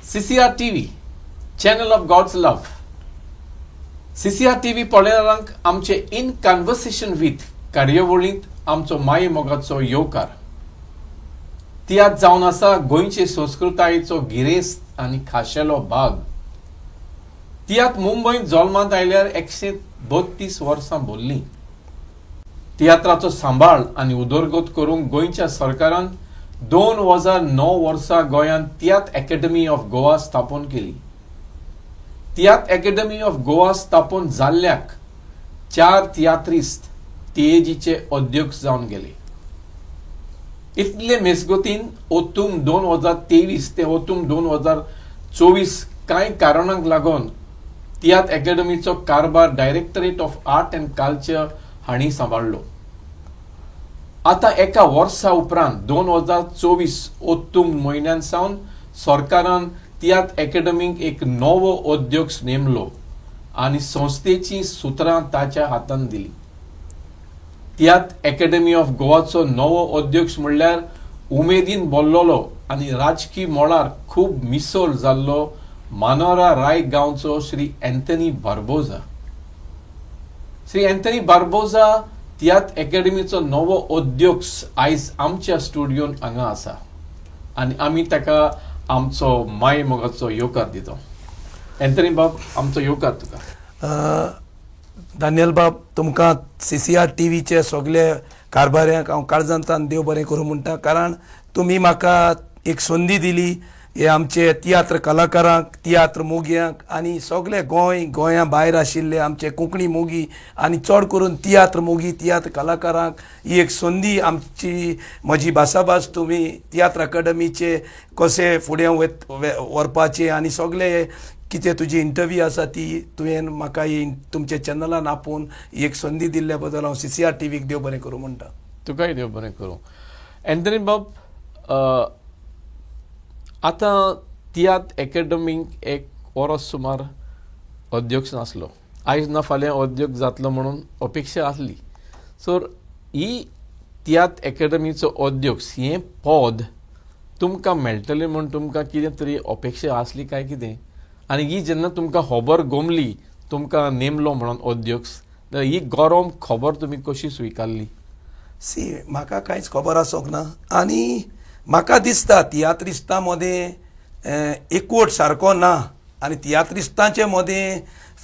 CCR TV, channel of God's love. CCR TV पळयणाऱ्यांक आमचे in conversation with कार्यावळींत आमचो माये मोगाचो येवकार. तियात जावन आसा गोंयचे संस्कृतायेचो गिरेस्त आनी खाशेलो भाग. तियात मुंबईत जल्मांत आयल्यार 132 वर्सां भरलीं. तियात्राचो सांबाळ आनी उदरगत करूंक गोंयच्या सरकारान 2009 वर्सा गोंयांत तियात्र अकॅडमी ऑफ गोवा स्थापन केली. तियात्र अकॅडमी ऑफ गोवा स्थापन जाल्ल्याक 4 तियात्रिस्ट तियेजीचे अध्यक्ष जावन गेले. इतले मेजगतीन ओतूम 2023 ते ओतूम 2024 कांय कारणांक लागून तियात्र अकॅडमीचो कारभार directorate of art and culture हांणी सांबाळलो. आता एका वर्सा उपरांत 2024 ओतूम म्हयन्यान सावन सरकारान तियात्र अकॅडमीक एक नवो अध्यक्ष नेमलो आनी संस्थेची सुत्रां ताच्या हातान दिली. तियात्र अकॅडमी ऑफ गोवाचो नवो अध्यक्ष म्हणल्यार उमेदीन भरलोलो आनी राजकीय मळार खूब मिसळ जाल्लो मानोरा राय गांवचो श्री एंथनी बार्बोजा. श्री एंथनी बार्बोजा तियात्र अकॅडमीचो नवो अध्यक्ष आयज आमच्या स्टुडियोन हांगा आसा आनी आमी ताका आमचो माय मोगाचो येवकार दितो. एंथनी बाब, आमचो येवकार तुका. दानियल बाब, तुमकां CCR TVचे सगळे कारभाऱ्यांक हांव काळजांतल्यान देव बरें करूं म्हणटा, कारण तुमी म्हाका एक संदी दिली. हे आमचे तियात्र कलाकारांक, तियात्र मोग्यांक आनी सगळे गोंया भायर आशिल्ले आमचे कोंकणी मोगी आनी चड करून तियात्र मोगी, तियात्र कलाकारांक ही एक संदी आमची म्हजी भासाभास तुमी तियात्र अकॅडमीचे कशें फुडें व्हरपाचें आनी सगळे कितें तुजी इंटरव्यू आसा ती तुवें म्हाका तुमच्या चॅनलान आपोवन ही एक संदी दिल्ल्या बद्दल हांव CCR TVक देव बरें करूं म्हणटा. तुकाय देव बरें करूं. एंथनी बाब, आता तियात्र अकॅडमीक एक वर्स सुमार अध्यक्ष नासलो. आयज ना फाल्यां अध्यक्ष जातलो म्हणून अपेक्षा आसली. सो ही तियात्र अकॅडमीचो अध्यक्ष हें पद तुमकां मेळटलें म्हूण तुमकां कितें तरी अपेक्षा आसली काय कितें? आनी ही जेन्ना तुमकां खबर गमली तुमकां नेमलो म्हणून अध्यक्ष, जाल्यार ही गरम खबर तुमी कशी स्विकारली? म्हाका कांयच खबर आसोंक ना आनी म्हाका दिसता तियात्रिस्तां मदें एकवट सारको ना आनी तियात्रिस्तांचे मदें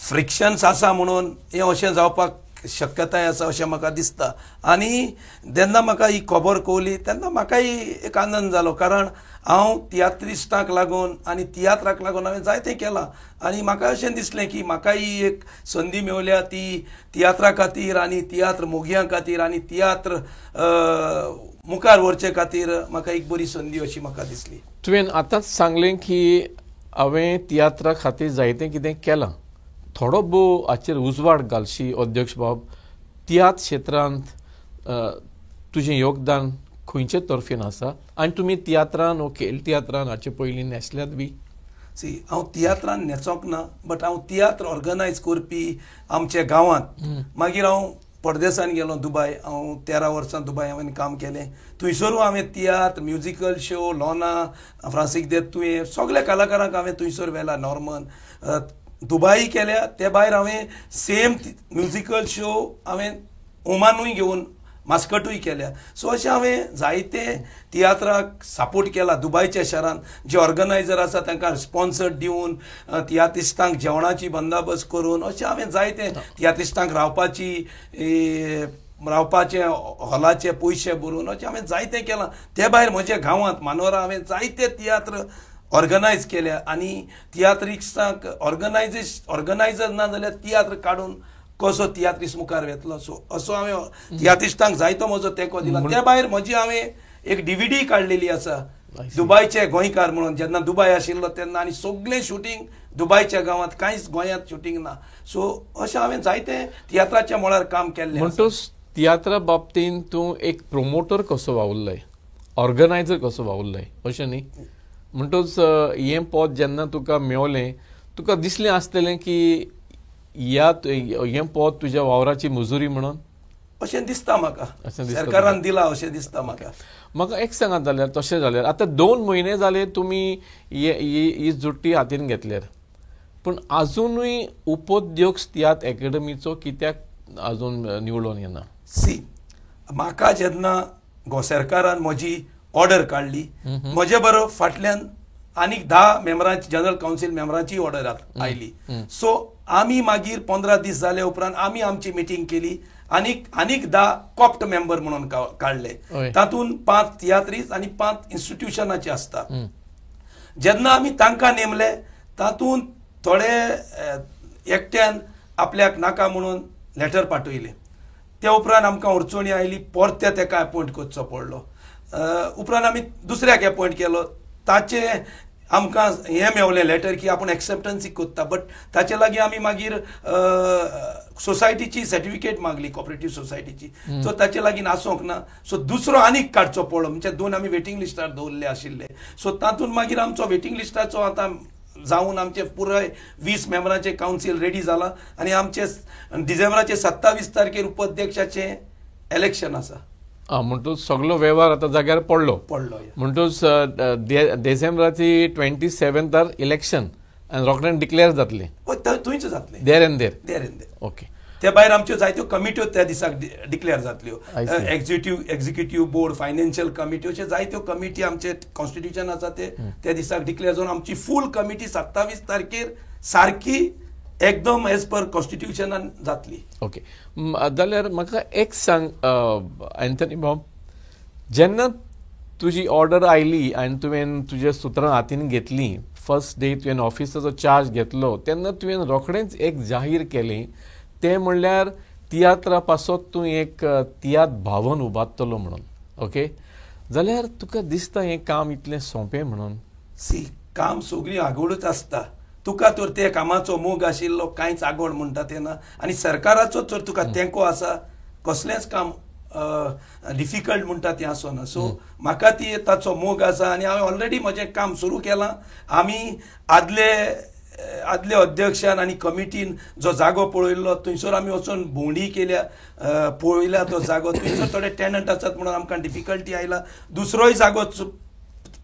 फ्रिक्शन्स आसा म्हणून हें अशें जावपाक शक्यताय आसा अशें म्हाका दिसता. आनी जेन्ना म्हाका ही खबर कळली तेन्ना म्हाकाय एक आनंद जालो, कारण हांव तियात्रिस्तांक लागून आनी तियात्राक लागून हांवें जायतें केलां आनी म्हाका अशें दिसलें की म्हाकाय एक संदी मेवल्या ती तियात्रा खातीर आनी तियात्र मोगयां खातीर आनी तियात्र मुखार व्हरचे खातीर म्हाका एक बरी संदी अशी म्हाका दिसली. तुवें आतांच सांगलें की हांवें तियात्रा खातीर जायतें कितें केलां. थोडो भोव हाचेर उजवाड घालशी अध्यक्ष बाब. तियात्र क्षेत्रांत तुजें योगदान खंयचे तर्फेन आसा आनी तुमी तियात्रान वो खेल तियात्रान हाचे पयलीं नेसल्यात बी? हांव तियात्रान नेचोंक ना, बट हांव तियात्र ऑर्गनायज करपी आमच्या गांवांत. मागीर हांव परदेसान गेलो दुबय. हांव 13 वर्सां दुबय हांवें काम केलें. थंयसरूय हांवें तियात्र, म्युजिकल शो, लॉना, फ्रांसीक देत तुवें सगळ्या कलाकारांक हांवें थंयसर व्हेला. नॉर्मन दुबय केल्या ते भायर हांवें सेम म्युजिकल शो हांवें ओमानूय घेवन मास्कटूय केल्या. सो अशें हांवें जायते तियात्राक सपोर्ट केला दुबयच्या शारांत. जे ऑर्गनायझर आसा तांकां स्पॉन्सर दिवन तियात्रिस्तांक जेवणाची बंदोबस्त करून अशें हांवें जायते तियात्रिस्तांक रावपाचे हॉलाचे पयशे भरून अशें हांवें जायतें केलां. ते भायर म्हज्या गांवांत मानोरा हांवें जायते तियात्र ऑर्गनायज केल्या आनी तियात्रिस्तांक ऑर्गनायझर ना जाल्यार तियात्र काडून कसो तियात्रिस्ट मुखार वेतलो. सो असो हांवें तियात्रिस्तांक जायतो म्हजो तेंको दिला. त्या भायर म्हजी हांवें एक DVD काडलेली आसा दुबयचे गोंयकार म्हणून. जेन्ना दुबय आशिल्लो तेन्ना आनी सगळें शुटींग दुबयच्या गांवांत, कांयच गोंयांत शुटींग ना. सो अशें हांवें जायतें तियात्राच्या मळार काम केल्लें. म्हणटूच तियात्रा बाबतींत तूं एक प्रोमोटर कसो वावुरलाय, ऑर्गनायझर कसो वावुरलाय, अशें न्ही? म्हणटूच हें पद जेन्ना तुका मेवलें तुका दिसलें आसतलें की हें पद तुज्या वावराची मजुरी म्हणून? अशें दिसता म्हाका अशें दिसता सरकारान दिला अशें दिसता म्हाका एक सांगात जाल्यार तशें जाल्यार आतां 2 म्हयने जाले तुमी ही जुट्टी हातीन घेतल्यार पूण अजूनय उपोद्योग तियात्र अकॅडमीचो कित्याक अजून निवडून येना सी म्हाका जेन्ना सरकारान म्हजी ऑर्डर काडली म्हजे बरोबर फाटल्यान आनीक 10 मेंबरांची जनरल कावन्सील मेंबरांची ऑर्डर आयली सो आमी मागीर 15 दीस जाले उपरांत आमी आमची मिटींग केली आनीक 10 कॉप्ट मेंबर म्हणून काडले तातूंत 5 तियात्रीज आनी 5 इन्स्टिट्यूशनाचे आसता जेन्ना आमी तांकां नेमले तातूंत थोडे एकट्यान आपल्याक नाका म्हणून लेटर पाठयले त्या उपरांत आमकां अडचणी आयली परते ताका अपॉयंट करचो पडलो उपरांत आमी दुसऱ्याक अपॉयंट केलो ताचे आमकां हें मेवलें लेटर की आपूण एक्सेप्टन्सी कोत्ता बट ताचे लागीं आमी मागीर सोसायटीची सर्टिफिकेट मागली कॉपरेटीव सोसायटीची सो ताचे लागीं आसूंक ना सो दुसरो आनीक काडचो पडलो म्हणजे 2 आमी वेटिंग लिस्टार दवरले आशिल्ले सो तातूंत मागीर आमचो वेटिंग लिस्टाचो आतां जावन आमचे पुराय 20 मेंबरांचे कावन्सील रेडी जाला आनी आमचे डिसेंबराचे 27 तारखेर उपाध्यक्षाचे इलेक्शन आसा म्हणटूच सगळो वेव्हार आतां जाग्यार पडलो म्हणटूच डिसेंबराची 27 इलेक्शन आनी रोखडें डिक्लेअर जातलें थंयच जातलें देर एंड देर ओके त्या भायर आमच्यो जायत्यो कमिट्यो त्या दिसाक डिक्लेअर जातल्यो एक्झिक्युटीव बोर्ड फायनान्शियल कमिटी अशे जायत्यो कमिटी आमचे कॉन्स्टिट्यूशन आसा ते त्या दिसाक डिक्लेअर जावन आमची फूल कमिटी 27 तारखेर सारकी एकदम एज पर कॉन्स्टिट्यूशनान जातली ओके जाल्यार म्हाका एक सांग अँथनी बॉब जेन्ना तुजी ऑर्डर आयली आनी तुवें तुजे सुत्रां हातीन घेतलीं फर्स्ट डे तुवें ऑफिसाचो चार्ज घेतलो तेन्ना तुवें रोखडेंच एक जाहीर केलें ते म्हणल्यार तियात्रा पासत तूं एक तियात्र भावन उबारतलो म्हणून ओके जाल्यार तुका दिसता हें काम इतलें सोंपें म्हणून सी काम सगळीं आगोडूच आसता तुका तर ते कामाचो मोग आशिल्लो कांयच आगोड म्हणटा तें ना आनी सरकाराचो तर तुका तेंको आसा कसलेंच काम डिफिकल्ट म्हणटा तें आसना सो म्हाका ती ताचो मोग आसा आनी हांवें ऑलरेडी म्हजें काम सुरू केलां आमी आदले अध्यक्षान आनी कमिटीन जो जागो पळयल्लो थंयसर आमी वचून भोंवडी केल्या पळयल्या तो जागो थंयसर थोडे टेनंट आसात म्हणून आमकां डिफिकल्टी आयला दुसरोय जागो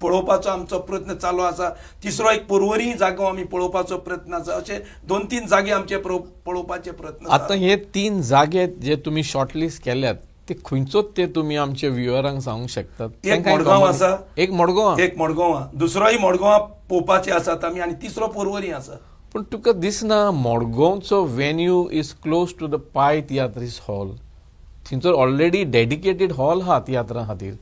पळोवपाचो आमचो प्रयत्न चालू आसा तिसरो एक पर्वरी जागो आमी पळोवपाचो प्रयत्न आसा अशे 2-3 जागे आमचे पळोवपाचे प्रयत्न आतां हे 3 जागे जे तुमी शॉर्टलिस्ट केल्यात ते खंयचोच ते तुमी आमच्या व्ह्युअरांक सांगूंक शकतात एक मडगांव आसा एक मडगांव दुसरोय मडगांव पळोवपाचे आसात आमी आनी तिसरो पर्वरी आसा पूण तुका दिसना मडगांवचो venue is close to the Pai Tiatrist hall थंयसर ऑलरेडी डेडिकेटेड हॉल आहा तियात्रा खातीर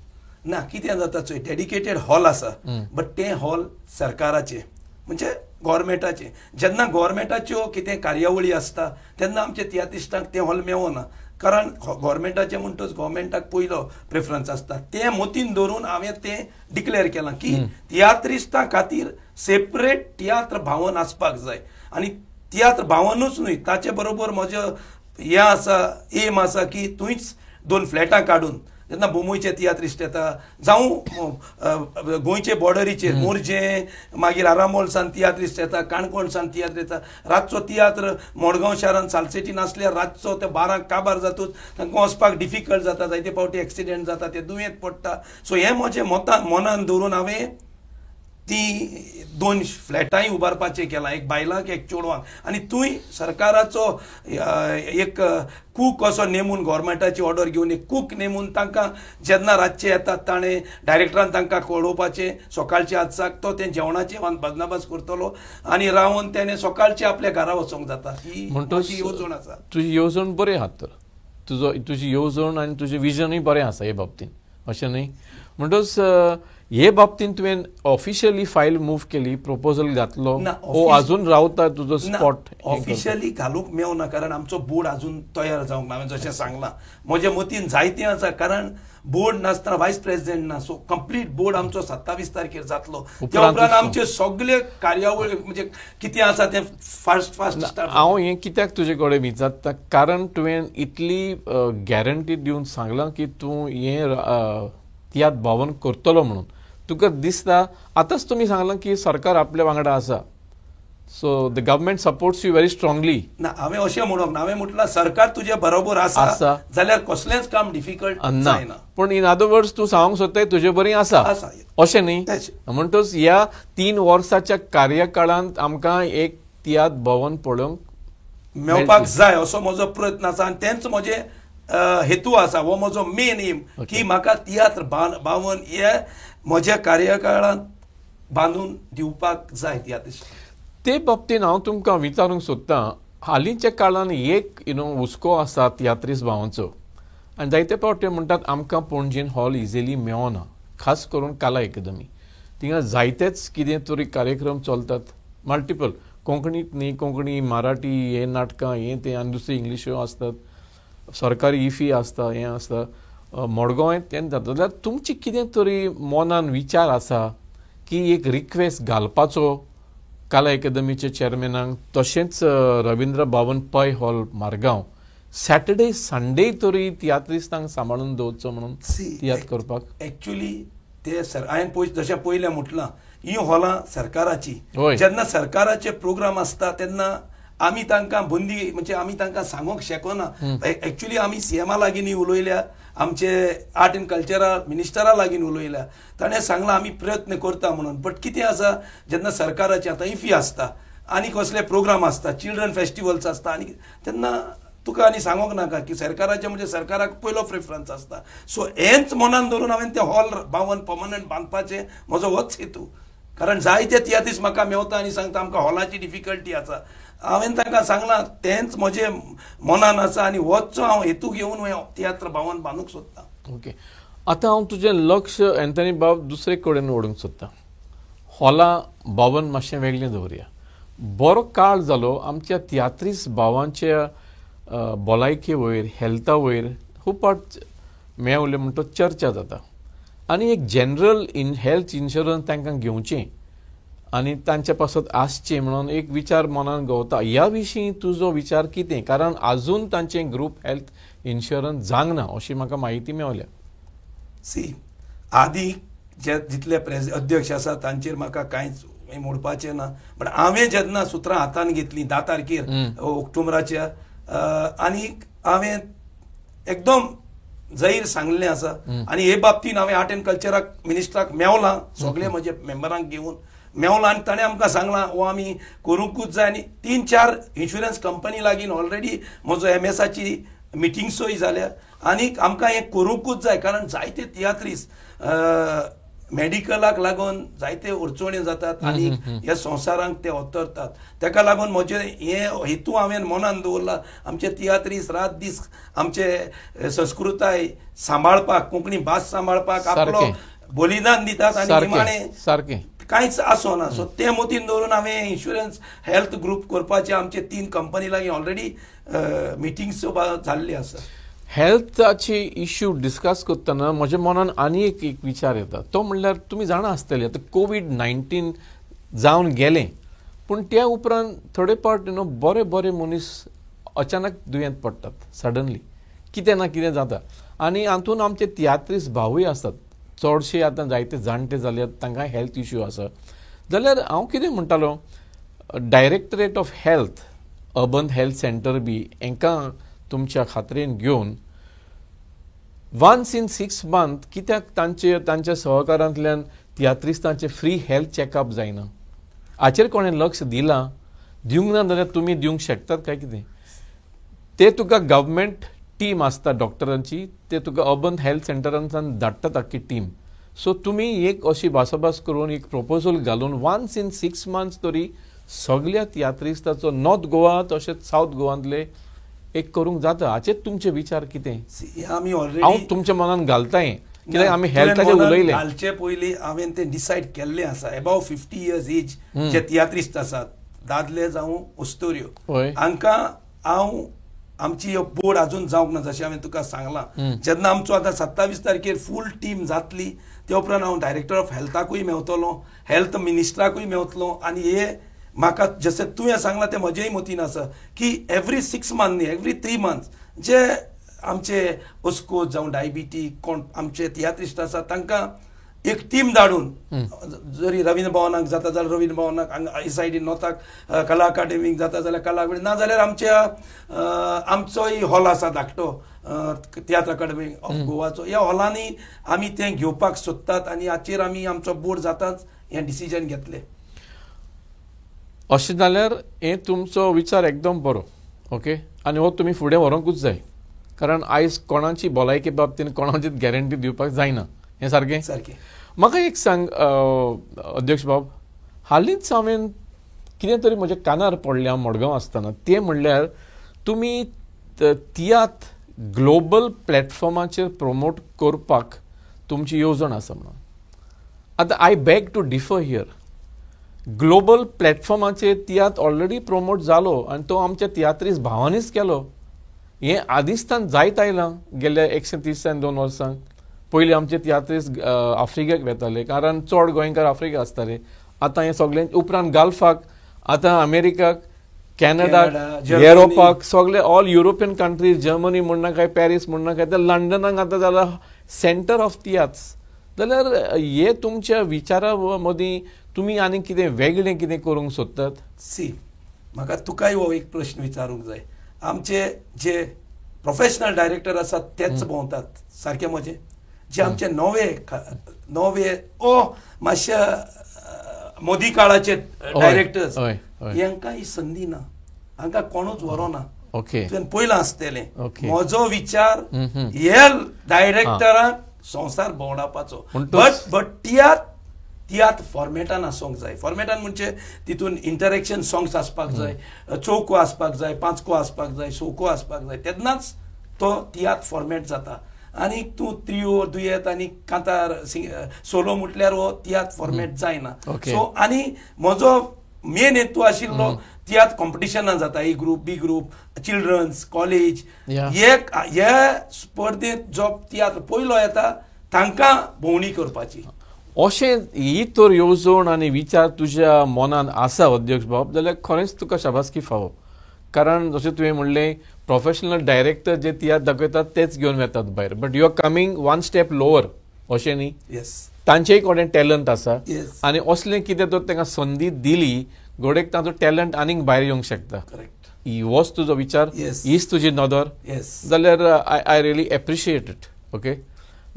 ना कितें जाता चोय डेडिकेटेड हॉल आसा बट ते हॉल सरकाराचे म्हणजे गव्हर्मेंटाचे जेन्ना गव्हर्मेंटाच्यो कितें कार्यावळी आसता तेन्ना आमच्या तियात्रिस्टांक ते हॉल मेळना कारण गव्हर्मेंटाचे म्हणटच गव्हर्मेंटाक पयलो प्रेफरन्स आसता ते मतीन दवरून हांवें तें डिक्लेअर केलां की तियात्रिस्टां खातीर सेपरेट तियात्र भावन आसपाक जाय आनी तियात्र भावनूच न्हय ताचे बरोबर म्हजो हें आसा एम आसा की थंयच 2 फ्लॅटां काडून जेन्ना बोमोयचे तियात्रिस्ट येता जावं गोंयचे बॉर्डरीचेर मोरजे मागीर आरामोलसान तियात्रिस्ट येता काणकोणसान तियात्र येता रातचो तियात्र मडगांव शारान सालसेटीन आसल्यार रातचो ते 12 काबार जातूच तांकां वचपाक डिफिकल्ट जाता जायते फावटी एक्सिडेंट जाता ते दुयेंत पडटा सो हें म्हजें मनान दवरून हांवें ती 2 फ्लॅटांय उबारपाचें केलां एक बायलांक एक चेडवांक आनी थंय सरकाराचो एक कूक असो नेमून गव्हर्मेंटाची ऑर्डर घेवन एक कूक नेमून तांकां जेन्ना रातचे येतात ताणें डायरेक्टरान तांकां कळोवपाचें सकाळचे आजसाक तो तें जेवणाचें बंदोबस्त करतलो आनी रावन तेणें सकाळचे आपल्या घरा वचोंक जाता ही म्हजी येवजण आसा तुजी येवजण बरी आहात तर तुजी येवजण आनी तुजें विजनूय बरें आसा हे बाबतींत अशें न्हय म्हणटच हे बाबतींत तुवें ऑफिशियली फायल मूव केली प्रपोजल घातलो ओ अजून रावता तुजो स्पॉट ऑफिशियली घालूंक मेळना कारण आमचो बोर्ड अजून तयार जावंक ना हांवें जशें सांगलां म्हज्या मतीन जायतें आसा कारण बोर्ड नासतना वायस प्रेसिडेंट ना सो कंप्लीट बोर्ड आमचो 27 तारखेर जातलो त्या उपरांत आमचे सगळे कार्यावळी म्हणजे कितें आसा तें फास्ट स्टार्ट हांव हें कित्याक तुजे कडेन विचारता कारण तुवें इतली गॅरंटी दिवन सांगलां की तूं हें तियात्र भावन करतलो म्हणून तुका दिसता आतांच तुमी सांगलां की सरकार आपल्या वांगडा आसा so the government supports you very strongly. ना हांवें अशें म्हणूंक ना, हांवें म्हटलां सरकार तुजे बरोबर आसा जाल्यार कसलेंच काम डिफिकल्ट जायना. पण इन अदर वर्ड्स तूं सांगूंक सोदताय तुजे बरी आसा अशें न्ही. म्हणटच ह्या 3 वर्साच्या कार्यकाळांत आमकां एक तियात्र भवन पळोवंक मेळपाक जाय असो म्हजो प्रयत्न आसा आनी तेंच म्हजे हेतू आसा, हो म्हजो मेन एम की म्हाका तियात्र भवन हे म्हज्या कार्यकाळांत बांदून दिवपाक जाय तियात्र. ते बाबतींत हांव तुमकां विचारूंक सोदतां, हालींच्या काळान एक हुस्को आसा तियात्रीस भावांचो आनी जायते फावटी म्हणटात आमकां पणजेन हॉल इजिली मेळना, खास करून कला अकादमी. थिंगा जायतेच कितें तरी कार्यक्रम चलतात, मल्टिपल, कोंकणीत न्ही, कोंकणी मराठी हे नाटकां हे ते आनी दुसरे इंग्लिश्यो आसतात, सरकारी इफी आसता, हें आसता, मडगांव तें जाता. जाल्यार तुमची कितें तरी मनान विचार आसा की एक रिक्वेस्ट घालपाचो कला अकादमीचे चेअरमॅनाक, तशेंच रविंद्र भवन पै हॉल मारगांव सॅटर्डे संडे तरी तियात्रिस्तांक सांबाळून दवरचो म्हणून तियात्र करपाक. एक्चुअली ते हांवें जशें पयलें म्हटलां, ही हॉलां सरकाराची. जेन्ना सरकाराचे प्रोग्राम आसता तेन्ना आमी तांकां बंदी म्हणजे आमी तांकां सांगूंक शकना. एक्चुअली आमी सीएमा लागीं उलयल्या, आमचे आर्ट एंड कल्चरल मिनिस्टरा लागीं उलयल्या, ताणें सांगलां आमी प्रयत्न करता म्हणून. बट कितें आसा, जेन्ना सरकाराची आतां इफी आसता आनी कसले प्रोग्राम आसता, चिल्ड्रन फेस्टिवल्स आसता, आनी तेन्ना तुका आनी सांगूंक नाका की सरकाराचे म्हणजे सरकाराक पयलो प्रेफरन्स आसता. सो हेंच मनान धरून हांवें ते हॉल भवन पर्मनंट बांदपाचें म्हजो होच हेतू. कारण जायते तियात्रीस म्हाका मेवता आनी सांगता आमकां हॉलाची डिफिकल्टी आसा. हांवें तांकां सांगलां तेंच म्हजे मनान आसा आनी होच हांव हेतू घेवन तियात्र भवन बांदूंक सोदतां. ओके, आतां हांव तुजें लक्ष एंथनी बाब दुसरे कडेन ओडूंक सोदतां. हॉला भवन मातशें वेगळें दवरया. बरो काळ जालो आमच्या तियात्रीस भावांच्या भलायके वयर, हेल्था वयर खूब पाट मेळ्ळे म्हणटा चर्चा जाता आनी एक जनरल हेल्थ इन्शुरन्स तांकां घेवचें आनी तांचे पासत आसचें म्हणून एक विचार मनान घोवता. ह्या विशीं तुजो विचार कितें? कारण आजून तांचें ग्रुप हेल्थ इन्शुरन्स जावंक ना अशी म्हाका म्हायती मेवल्या. आदी जे जितले अध्यक्ष आसा तांचेर म्हाका कांयच म्हणपाचें ना. बट हांवें जेन्ना सुत्रां हातान घेतलीं 10 तारखेर ऑक्टोबराच्या, आनी हांवें एकदम जाहीर सांगलें आसा आनी हे बाबतींत हांवें आर्ट एंड कल्चराक मिनिस्टराक मेवलां, सगळे म्हजे मेंबरांक घेवन मेवलां आनी ताणें आमकां सांगलां हो आमी करूंकूच जाय. आनी 3-4 इन्शुरन्स कंपनी लागीं ऑलरेडी म्हजो एमएसाची मिटिंग्सूय जाल्या आनी आमकां हें करूंकूच जाय. कारण जायते तियात्रीस मेडिकलाक लागून जायते अडचण्यो जातात आनी ह्या संवसारांक ते उतरतात. ताका लागून म्हजे हे हेतू हांवें मनान दवरला, आमचे तियात्रीस रात दीस आमचे संस्कृताय सांबाळपाक, कोंकणी भास सांबाळपाक आपलो बलिदान दितात आनी निमाणें सारकें कांयच आसोना. सो ते मतीन दवरून हांवें इन्शुरन्स हेल्थ ग्रुप करपाचे आमचे 3 कंपनी लागीं ऑलरेडी मिटिंग्स जाल्ली आसा. हेल्थाची इश्यू डिस्कस करतना म्हज्या मनान आनी एक विचार येता, तो म्हणल्यार तुमी जाणा आसतले आतां कोविड-19 जावन गेलें, पूण त्या उपरांत थोडे फावट बरे मनीस अचानक दुयेंत पडटात सडनली, कितें ना कितें जाता. आनी हातूंत आमचे तियात्रीस भावूय आसतात, चडशे आतां जायते जाणटे जाल्यात, तांकां हेल्थ इश्यू आसा. जाल्यार हांव कितें म्हणटालो, directorate of health, urban health centre बी हांकां तुमच्या खात्रेन घेवन वन्स इन 6 मंथ कित्याक तांच्या सहकारांतल्यान तियात्रिस्तांचे फ्री हेल्थ चॅकअप जायना, हाचेर कोणें लक्ष दिलां? दिवंक ना जाल्यार तुमी दिवंक शकतात काय कितें? ते तुका गव्हर्मेंट टीम आसता डॉक्टरांची, ते तुका अर्बन हेल्थ सेंटरांतल्यान धाडटात आख्खी टीम. सो तुमी एक अशी भासाभास करून एक प्रपोजल घालून वन्स इन 6 मंथ्स तरी सगळ्या तियात्रिस्तांचो नॉर्थ गोवा तशेंच सावथ गोवांतले एक करूंक जाता. हाचेर तुमचे विचार कितें? आमी ऑलरेडी हांव तुमच्या मनान घालताय कित्याक आमी हेल्थाचेर उलयले. घालचे पयलीं हांवें तें डिसायड केल्लें आसा. अबाव 50 इयर्स एज जे तियात्रिस्ट आसात, दादले जावं अस्तोऱ्यो, हांकां हांव आमची बोर्ड अजून जावंक ना. जशें हांवें तुका सांगलां, जेन्ना आमचो आतां 27 तारखेर फूल टीम जातली ते उपरांत हांव डायरेक्टर ऑफ हेल्थाकूय मेवतलो, हेल्थ मिनिस्टराकूय मेवतलो. आनी हे म्हाका जशें तुवें सांगलां तें म्हजेय मतीन आसा की एवरी 6 मंथ न्ही, एवरी 3 मंथ्स जे आमचे अस्को जावं डायबिटीक कोण आमचे तियात्रिस्ट आसा तांकां एक टीम धाडून जरी रवींद्र भवनाक जाता जाल्यार रवींद्र भवनाक हे सायडीन नॉर्थाक कला अकादेमीक जाता जाल्यार कला अकादेमी ना जाल्यार आमचोय हॉल आसा धाकटो तियात्र अकादेमी ऑफ गोवाचो ह्या हॉलांनी आमी तें घेवपाक सोदतात आनी हाचेर आमी आमचो बोर्ड जाताच हें डिसिजन घेतलें. अशें जाल्यार हें तुमचो विचार एकदम बरो ओके आनी हो तुमी फुडें व्हरूंकूच जाय कारण आयज कोणाची भलायके बाबतींत कोणाचीच गॅरंटी दिवपाक जायना हें सारकें. सारकें. म्हाका एक सांग अध्यक्ष बाब, हालींच हांवें कितें तरी म्हज्या कानार पडलें हांव मडगांव आसतना तें म्हणल्यार तुमी तियात्र ग्लोबल प्लॅटफॉर्माचेर प्रमोट करपाक तुमची येवजण आसा म्हणून. आतां I beg to differ here. Global प्लॅटफॉर्माचेर तियात्र ऑलरेडी प्रमोट जालो आनी तो आमच्या तियात्रीस भावांनीच केलो. हें आदिस्तान जायत आयलां गेल्या 130-2 वर्सांक. पयलीं आमचे तियात्रीस आफ्रिकेक वेताले कारण चड गोंयकार आफ्रिका आसताले. आतां हें सगळें उपरांत गाल्फाक, आतां अमेरिकाक, कॅनडाक, युरोपाक, सगळे ऑल युरोपियन कंट्रीज, जर्मनी म्हणना काय, पॅरीस म्हणना काय, ते लंडनाक आतां जाला सेंटर ऑफ तियात्र. जाल्यार हे तुमच्या विचारा मदीं तुमी आनी कितें वेगळें कितें करूंक सोदतात? सी म्हाका तुकाय हो एक प्रश्न विचारूंक जाय. आमचे जे प्रोफेशनल डायरेक्टर आसात तेच भोंवतात सारकें म्हजें. जे आमचे नवे मातशे मोदी काळाचे डायरेक्टर्स हांकां ही संदी ना, हांकां कोणूच व्हरोना. तुवें पयलां आसतलें म्हजो विचार हे डायरेक्टरांक संवसार भोंवडावपाचो. बट तियात्र फॉर्मेटान आसूंक जाय. फॉर्मेटान म्हणजे तितून इंटरेक्शन सॉंग्स आसपाक जाय, चौको आसपाक जाय, पांचको आसपाक जाय, सोको आसपाक जाय. तेन्नाच तो तियात्र फॉर्मेट जाता. आनी तूं त्रियो, दुयेत आनी कांतार सोलो म्हटल्यार हो तियात्र फॉर्मेट जायना. सो आनी म्हजो मेन हेतू आशिल्लो तियात्र कॉम्पिटिशनां जाता, ए ग्रूप, बी ग्रूप, चिल्ड्रन्स, कॉलेज, हे स्पर्धेंत जो तियात्र पयलो येता तांकां भोंवडी करपाची. अशें ही तर येवजण आनी विचार तुज्या मनान आसा अध्यक्ष बाब जाल्यार खरेंच तुका शाबासकी फावो. कारण जशें तुवें म्हणलें प्रोफेशनल डायरेक्टर जे तियात्र दाखयतात तेच घेवन येतात भायर. But you are coming one step lower अशें न्ही. तांचेय कडेन टॅलंट आसा आनी असलें कितें तर तांकां संदी दिली घोडेक ताचो टॅलंट आनीक भायर येवंक शकता. होच तुजो विचार, हीच तुजी नदर. जाल्यार I really appreciate it. Okay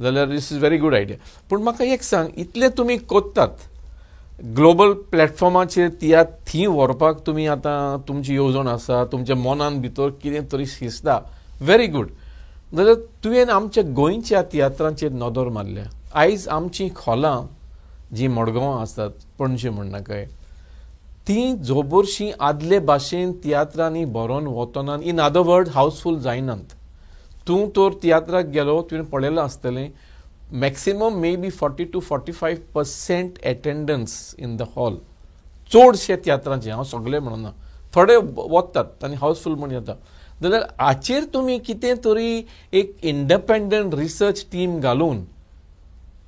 जाल्यार this is very good idea. पूण म्हाका एक सांग, इतलें तुमी कोत्तात ग्लोबल प्लॅटफॉर्माचेर तियात्र थीं व्हरपाक तुमी आतां तुमची येवजण आसा, तुमच्या मनान भितर कितें तरी शिजता, व्हेरी गूड. जाल्यार तुवें आमच्या गोंयच्या तियात्रांचेर नदर मारल्या. आयज आमचीं हॉलां जीं मडगांवां आसात, पणजे म्हणना काय, तीं जोबरशीं आदले भाशेन तियात्रांनी बरोवन वतना इन अदर वर्ड हावसफूल जायनात. तूं तर तियात्राक गेलो तुवें पळयलें आसतलें maximum may be 40 to 45% attendance in the hall. चडशे तियात्रांचे, हांव सगळे म्हणना, थोडे वतात आनी हावसफूल म्हण येता. जाल्यार हाचेर तुमी कितें तरी एक इंडिपेंडंट रिसर्च टीम घालून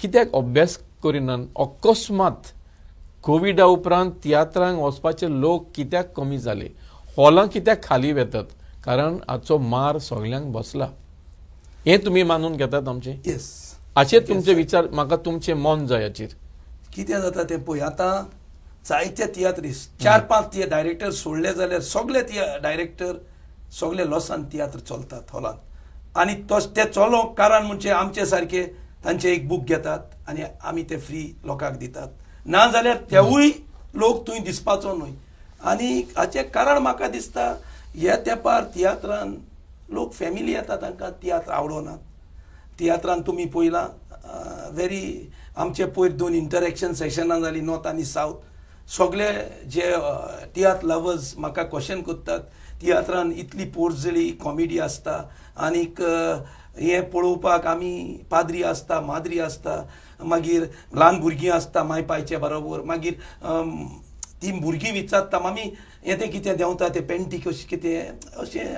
कित्याक अभ्यास करिनात? अकस्मात कोविडा उपरांत तियात्रांक वचपाचे लोक कित्याक कमी जाले, हॉलां कित्याक खाली वेतात? कारण हाचो मार सगळ्यांक बसला. हें तुमी मानून घेतात आमचें? हाचेर तुमचे विचार, म्हाका तुमचें मन जाय हाचेर. कितें जाता तें पळय. आतां जायते तियात्रिस्ट 4-5 डायरेक्टर सोडले जाल्यार सगळे डायरेक्टर सगळे लॉसान तियात्र चलतात हॉलांत. आनी ते चलोवंक कारण म्हणजे आमचे सारके तांचे एक बूक घेतात आनी आमी ते फ्री लोकांक दितात. ना जाल्यार तेवूय लोक थंय दिसपाचो न्हय. आनी हाचें कारण म्हाका दिसता ह्या तेंपार तियात्रान लोक फॅमिली येतात, तांकां तियात्र आवडनात. तियात्रान तुमी पळयलां व्हेरी आमचे पयर 2 इंटरेक्शन सेशनां जालीं नॉर्थ आनी सावथ. सगळे जे तियात्र लवर्स म्हाका क्वेश्चन करतात तियात्रान इतली पोरजली कॉमेडी आसता आनीक हें पळोवपाक आमी पाद्री आसता, माद्री आसता, मागीर ल्हान भुरगीं आसता मायपायचे बरोबर, मागीर तीं भुरगीं विचारता मामी हें तें कितें देंवता तें पेंटी कशें कितें अशें.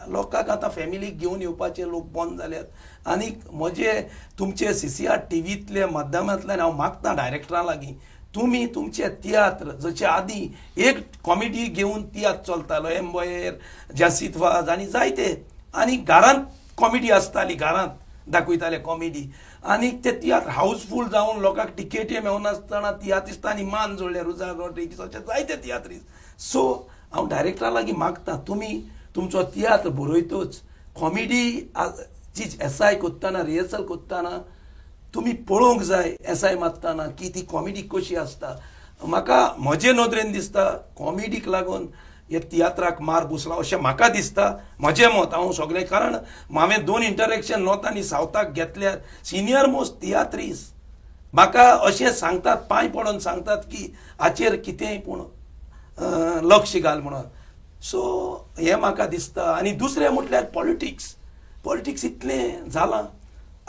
लोकांक आतां फॅमिलीक घेवन येवपाचे लोक बंद जाल्यात. आनीक म्हजे तुमचे CCR टीव्हींतले माध्यमांतल्यान हांव मागतां डायरेक्टरां लागीं तुमी तुमचे तियात्र जशें आदीं एक कॉमेडी घेवन तियात्र चलतालो, एम्बॉयर, जासीत वाज आनी जायते, आनी घरांत कॉमेडी आसताली, घरांत दाखयताले कॉमेडी. आनी ते तियात्र हाऊसफुल जावन लोकांक टिकेटी मेळनासतना तियात्रिस्तांनी मान जोडले रुजार रॉड्रिगीस अशे जायते तियात्रिस्ट सो हांव डायरेक्टरा लागीं मागता तुमी तुमचो तियात्र बरयतोच कॉमेडी ची एसआय कोत्ताना रिहर्सल कोत्ताना तुमी पळोवंक जाय एसआय मारतना की ती कॉमेडी कशी आसता म्हाका म्हजे नदरेन दिसता कॉमेडीक लागून हे तियात्राक मार बसला अशें म्हाका दिसता म्हजें मत हांव सगळें कारण हांवें 2 इंटरेक्शन नॉर्थ आनी सावथाक घेतल्यार सिनियर मोस्ट तियात्रीस म्हाका अशें सांगतात पांय पडोवन सांगतात की हाचेर कितेंय पूण लक्ष घाल म्हणून सो हें म्हाका दिसता आनी दुसरें म्हटल्यार पॉलिटिक्स इतलें जालां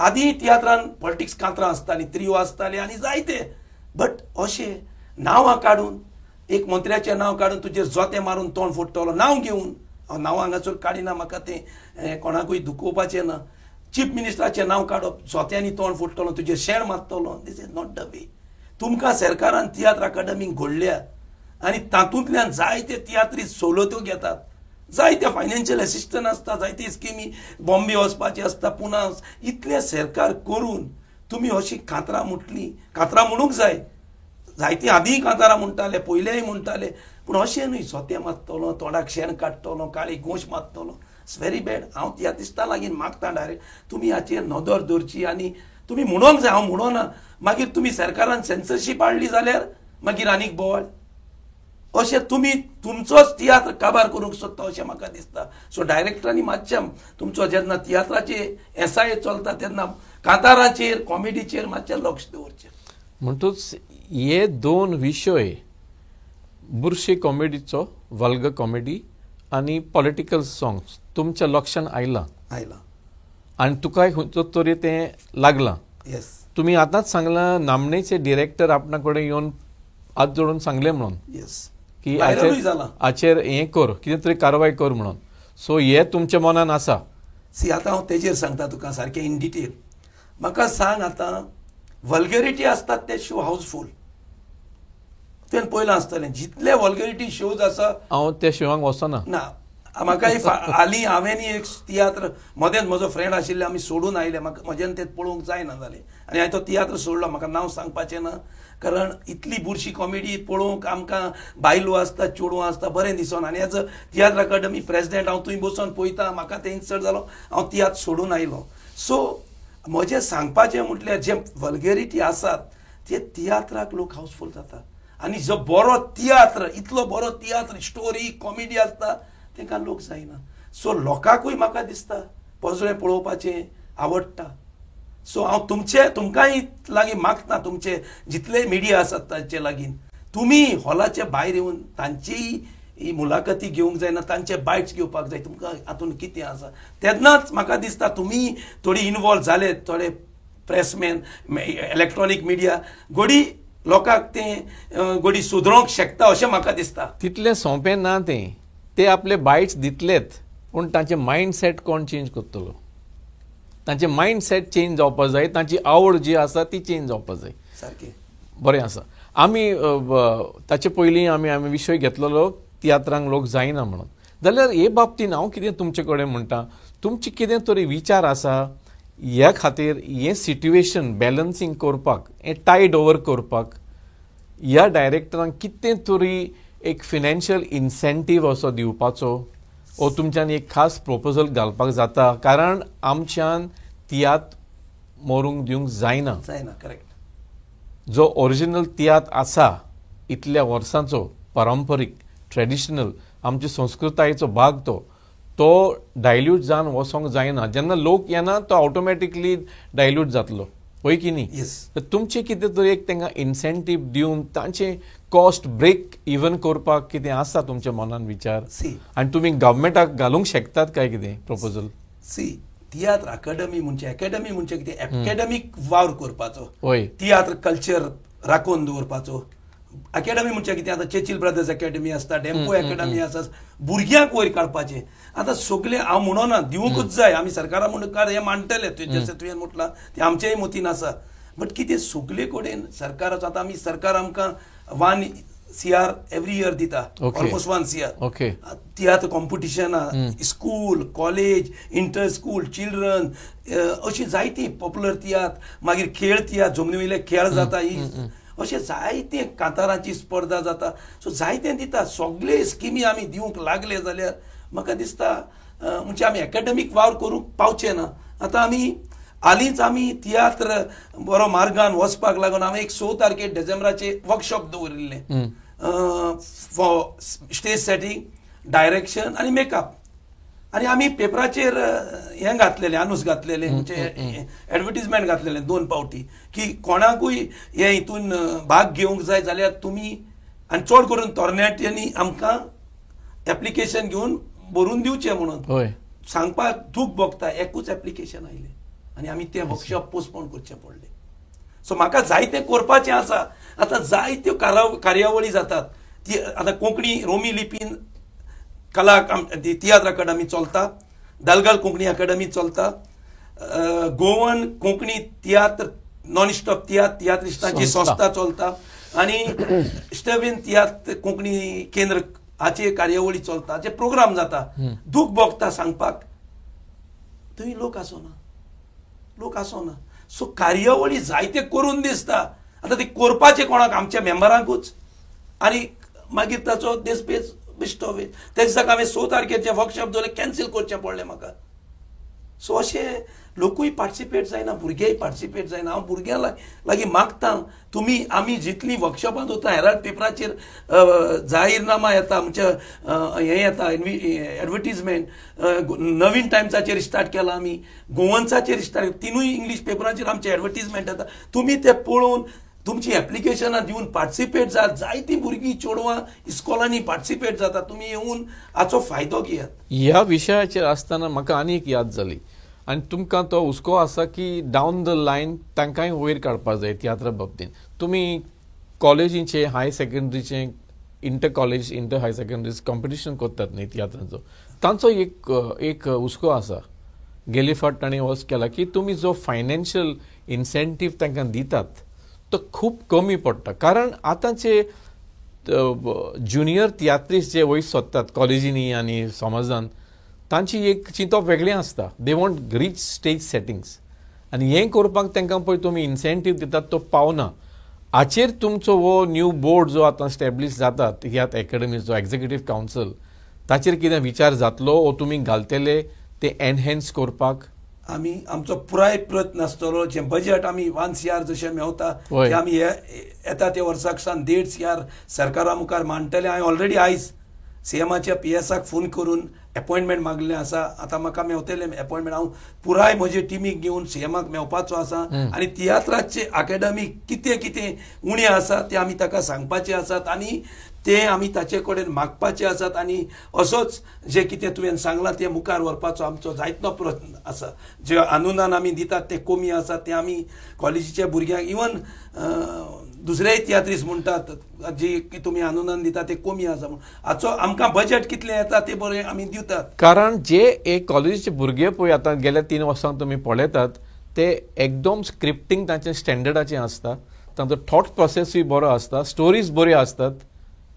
आदीं तियात्रान पॉलिटिक्स कांतरां आसतालीं त्रियो आसताली आनी जायते बट अशें नांवां काडून एक मंत्र्याचें नांव काडून तुजेर जोतें मारून तोंड फोडटलो नांव घेवन हांव नांव हांगासर काडिना म्हाका तें कोणाकूय दुखोवपाचें ना चीफ मिनिस्टराचें नांव काडप जोत्यांनी तोंड फोडटलो तुजेर शेण मारतलो this is not the way तुमकां सरकारान तियात्र अकादमीक घडल्या आनी तातूंतल्यान जायते तियात्री सवलत्यो घेतात जायते फायनान्शियल असिस्टंट आसता जायते स्किमी बॉम्बे वचपाचे आसता पुना इतलें सरकार करून तुमी अशी कांतरां म्हटलीं कांतरां म्हणूंक जाय जायतीं आदीं कांतारां म्हणटाले पयलेंय म्हणटाले पूण अशें न्हय सोतें मारतलो तोंडाक शेण काडटलो काळी गोश मारतलो इट्स व्हेरी बॅड हांव तियात्रिस्तां लागीं मागता डायरेक्ट तुमी हाचेर नदर दवरची आनी तुमी म्हणोंक जाय हांव म्हणोना मागीर तुमी सरकारान सेन्सरशीप हाडली जाल्यार मागीर आनीक बोवाळ अशें तुमी तुमचोच तियात्र काबार करूंक सोदता अशें म्हाका दिसता सो डायरेक्टरांनी मातशें तुमचो जेन्ना तियात्राचे एसआय चलता तेन्ना कांताराचेर कॉमेडीचेर मातशें लक्ष दवरचें म्हणटूच हे 2 विशय बुरशी कॉमेडीचो वल्गर कॉमेडी आनी पॉलिटिकल सॉंग्स तुमच्या लक्षांत आयलां आनी तुकाय खंयचो तरी तें लागलां येस तुमी आतांच सांगलां नामणेचे डिरेक्टर आपणा कडेन येवन हात जोडून सांगले म्हणून येस की हाचेर हें कर कितें तरी कारवाय कर म्हणून सो हे तुमच्या मनान आसा सी आतां हांव तेजेर सांगता तुका सारकें इन डिटेल म्हाका सांग आतां वल्गरिटी असतात ते शो हाऊसफुल तुवें पयलां आसतलें जितले वल्गरिटी शोज आसा हांव त्या शोवाक वचना ना म्हाका हालीं हांवें एक तियात्र मदेंच म्हजो फ्रेंड आशिल्ले आमी सोडून आयले म्हाका म्हज्यान तें पळोवंक जायना जालें आनी हांवें तो तियात्र सोडलो म्हाका नांव सांगपाचें ना कारण इतली बुरशी कॉमेडी पळोवंक आमकां बायलो आसता चेडवां आसता बरें दिसोना आनी as a tiatr academy president हांव थंय बसून पळयता म्हाका तें इन्सल्ट जालो हांव तियात्र सोडून आयलो सो म्हजें सांगपाचें म्हटल्यार जे वल्गरिटी आसात ते तियात्राक लोक हाऊसफुल जातात आनी जो बरो तियात्र इतलो बरो तियात्र स्टोरी कॉमेडी आसता ताका लोक जायना सो लोकांकूय म्हाका दिसता पजळें पळोवपाचें आवडटा सो हांव तुमकांय लागीं मागता तुमचे जितले मिडिया आसात तांचे लागीं तुमी हॉलाचे भायर येवन तांचीय ही मुलाखती घेवंक जायना तांचे बायट्स घेवपाक जाय तुमकां हातून कितें आसा तेन्नाच म्हाका दिसता तुमी थोडी इनवॉल्व जाले थोडे प्रेसमॅन इलेक्ट्रॉनीक मिडिया घोडी लोकांक तें घोडी सुदरोवंक शकता अशें म्हाका दिसता तितलें सोंपें ना ते आपले बायट्स दितलेत पूण तांचे मायंडसेट कोण चेंज करतलो तांचे मायंडसेट चेंज जावपाक जाय तांची आवड जी आसा ती चेंज जावपाक जाय सारकें बरें आसा आमी ताचे पयलीं आमी विशय घेतलेलो तियात्रांक लोक जायना म्हणून जाल्यार हे बाबतीन हांव कितें तुमचे कडेन म्हणटा तुमचे कितें तरी विचार आसा ह्या खातीर हें सिट्युएशन बॅलन्सिंग करपाक हें टायड ओवर करपाक ह्या डायरेक्टरांक कितें तरी एक फिनान्शियल इन्सेंटीव असो दिवपाचो ओ तुमच्यान एक खास प्रपोजल घालपाक जाता कारण आमच्यान तियात्र मरूंक दिवंक जायना करेक्ट जो ओरिजिनल तियात्र आसा इतल्या वर्सांचो पारंपरीक ट्रेडिशनल आमची संस्कृतायेचो भाग तो डायल्यूट जावन वचोंक जायना जेन्ना लोक येना तो ऑटोमॅटिकली डायल्यूट जातलो होय की न्ही तर तुमचे कितें तरी एक तांकां इन्सेंटीव दिवन तांचे कॉस्ट ब्रेक इवन करपाक कितें आसा तुमच्या मनान विचार आनी तुमी गव्हर्मेंटाक घालूंक शकतात काय कितें प्रपोजल तियात्र अकादमी म्हणजे कितें एकेडमीक वावर करपाचो होय तियात्र कल्चर राखून दवरपाचो अकॅडमी म्हणजे कितें आतां चर्चिल ब्रदर्स अकॅडमी आसता डेम्पो अकॅडमी आसा भुरग्यांक वयर काडपाचें आतां सगळें हांव म्हणना दिवंकूच जाय आमी सरकारा मुखार हें मांडटले जशें तुवें म्हटलां तें आमचेय मतीन आसा बट कितें सगळे कडेन सरकाराचो आतां आमी सरकार आमकां CR एव्हरी इयर दिता, Okay. Almost 1 CR. Okay tiatr कॉम्पिटिशना, school, college, inter school children, अशी जायती पॉप्युलर तियात्र, मागीर खेळ तियात्र, जमनी वयले खेळ जाता, अशे जायते कांतारांची स्पर्धा जाता. सो जायते दिता. सगळे स्किमी आमी दिवंक लागले जाल्यार म्हाका दिसता म्हणजे आमी एकाडेमीक वावर करूंक पावचे ना. आतां हालींच आमी तियात्र बरो मार्गान वचपाक लागून हांवें एक 6 तारखेक डिसेंबराचे वर्कशॉप दवरिल्लें फॉर स्टेज सेटिंग, डायरेक्शन आनी मेकअप. आनी आमी पेपराचेर हें घातलेलें, अनूस घातलेलें, म्हणजे एडवर्टिजमेंट घातलेलें 2 फावटी, की कोणाकूय हे हितून भाग घेवंक जाय जाल्यार तुमी, आनी चड करून तरणाट्यांनी आमकां एप्लिकेशन घेवन बरोवन दिवचें म्हणून सांगपाक दूख भोगता. एकूच एप्लिकेशन आयलें आनी आमी तें वर्कशॉप पोस्टपोन करचें पडलें. सो म्हाका जायतें करपाचें आसा. आतां जायत्यो कार्यावळी जातात. ती आतां कोंकणी रोमी लिपीन कला तियात्र अकादमी चलता, दलगल कोंकणी अकादमी चलता, Goan Konkani tiatr non stop तियात्रिस्टांची संस्था चलता, आनी स्टेविन तियात्र कोंकणी केंद्र हाचे कार्यावळी चलता, जे प्रोग्राम जाता. दूख भोगता सांगपाक, थंय लोक आसोना. सो कार्यावळी जायते करून दिसता. आतां ती करपाचें कोणाक? आमच्या मेंबरांकूच. आनी मागीर ताचो देस्पेज बेश्टो वेळ. त्या दिसाक हांवें 6 तारखेचे वर्कशॉप दवरले, कॅन्सील करचें पडलें म्हाका. सो अशें लोकूय पार्टिसिपेट जायना, भुरगेय पार्टिसिपेट जायना. हांव भुरग्यां लागीं मागतां, तुमी आमी जितलीं वर्कशॉपां दवरता, हेराल्ड पेपराचेर जाहीरनामा येता, म्हणजे हें येता एडवर्टिजमेंट, नवीन टायम्साचेर स्टार्ट केला आमी, गोवन्साचेर स्टार्ट, 3 इंग्लीश पेपराचेर आमचे एडवर्टिजमेंट येता. तुमी ते पळोवन तुमची एप्लिकेशनां दिवन पार्टिसिपेट जात. जायतीं भुरगीं चेडवां इस्कॉलांनी पार्टिसिपेट जाता. तुमी येवन हाचो फायदो घेयात. ह्या विशयाचेर आसतना म्हाका आनी एक याद जाली, आनी तुमकां तो हुस्को आसा की डावन द लायन तांकांय वयर काडपाक जाय तियात्रा बाबतींत. तुमी कॉलेजीचें, हाय सेकंडरीचें, इंटर कॉलेज, इंटर हाय सेकंडरीज कॉम्पिटिशन करतात न्ही तियात्रांचो, तांचो एक हुस्को आसा. गेले फावट ताणें वच केला की तुमी जो फायनान्शियल इन्सेंटीव तांकां दितात तो खूब कमी पडटा. कारण आतांचे ज्युनियर तियात्रिस्ट जे वयर सोदतात कॉलेजींनी आनी समाजान, तांची एक चिंतो वेगळें आसता. They want reach stage settings, आनी हें करपाक तांकां पळय तुमी इन्सेंटीव दितात तो पावना. हाचेर तुमचो हो न्यू बोर्ड जो आतां स्टॅब्लीश जातात ह्या एकेडमीचो एक्झिक्युटीव कावन्सिल, ताचेर कितें विचार जातलो वो तुमी घालतले ते एनहेन्स करपाक? आमचो पुराय प्रयत्न आसतलो. जे बजेट आमी 1 CR जशें मेवता ते आमी येता ते वर्साक सावन 1.5 CR सरकारा मुखार मांडटले. हांवें ऑलरेडी आयज CMच्या PSक फोन करून अपॉयंटमेंट मागलें आसा. आतां म्हाका मेवतलें अपॉयंटमेंट. हांव पुराय म्हजे टिमीक घेवन CMक मेवपाचो आसा आनी तियात्राचे अकॅडमी कितें कितें उणें आसा तें आमी ताका सांगपाचें आसात आनी ते आमी ताचे कडेन मागपाचे आसात. आनी असोच जे कितें तुवें सांगलां तें मुखार व्हरपाचो आमचो जायतो प्रयत्न आसा. जे अनुदान आमी दितात तें कमी आसा, तें आमी कॉलेजीच्या भुरग्यांक, इवन दुसरेय तियात्रीस म्हणटात जी तुमी अनुदान दिता ते कमी आसा म्हणून. हाचो आमकां बजेट कितलें येता ते बरें आमी दितात. कारण जे एक कॉलेजीचे भुरगे पळय आतां गेल्या 3 वर्सांक तुमी पळयतात ते एकदम स्क्रिप्टींग तांचें स्टँडर्डाचें आसता. तांचो थॉट प्रोसेसूय बरो आसता, स्टोरीज बऱ्यो आसतात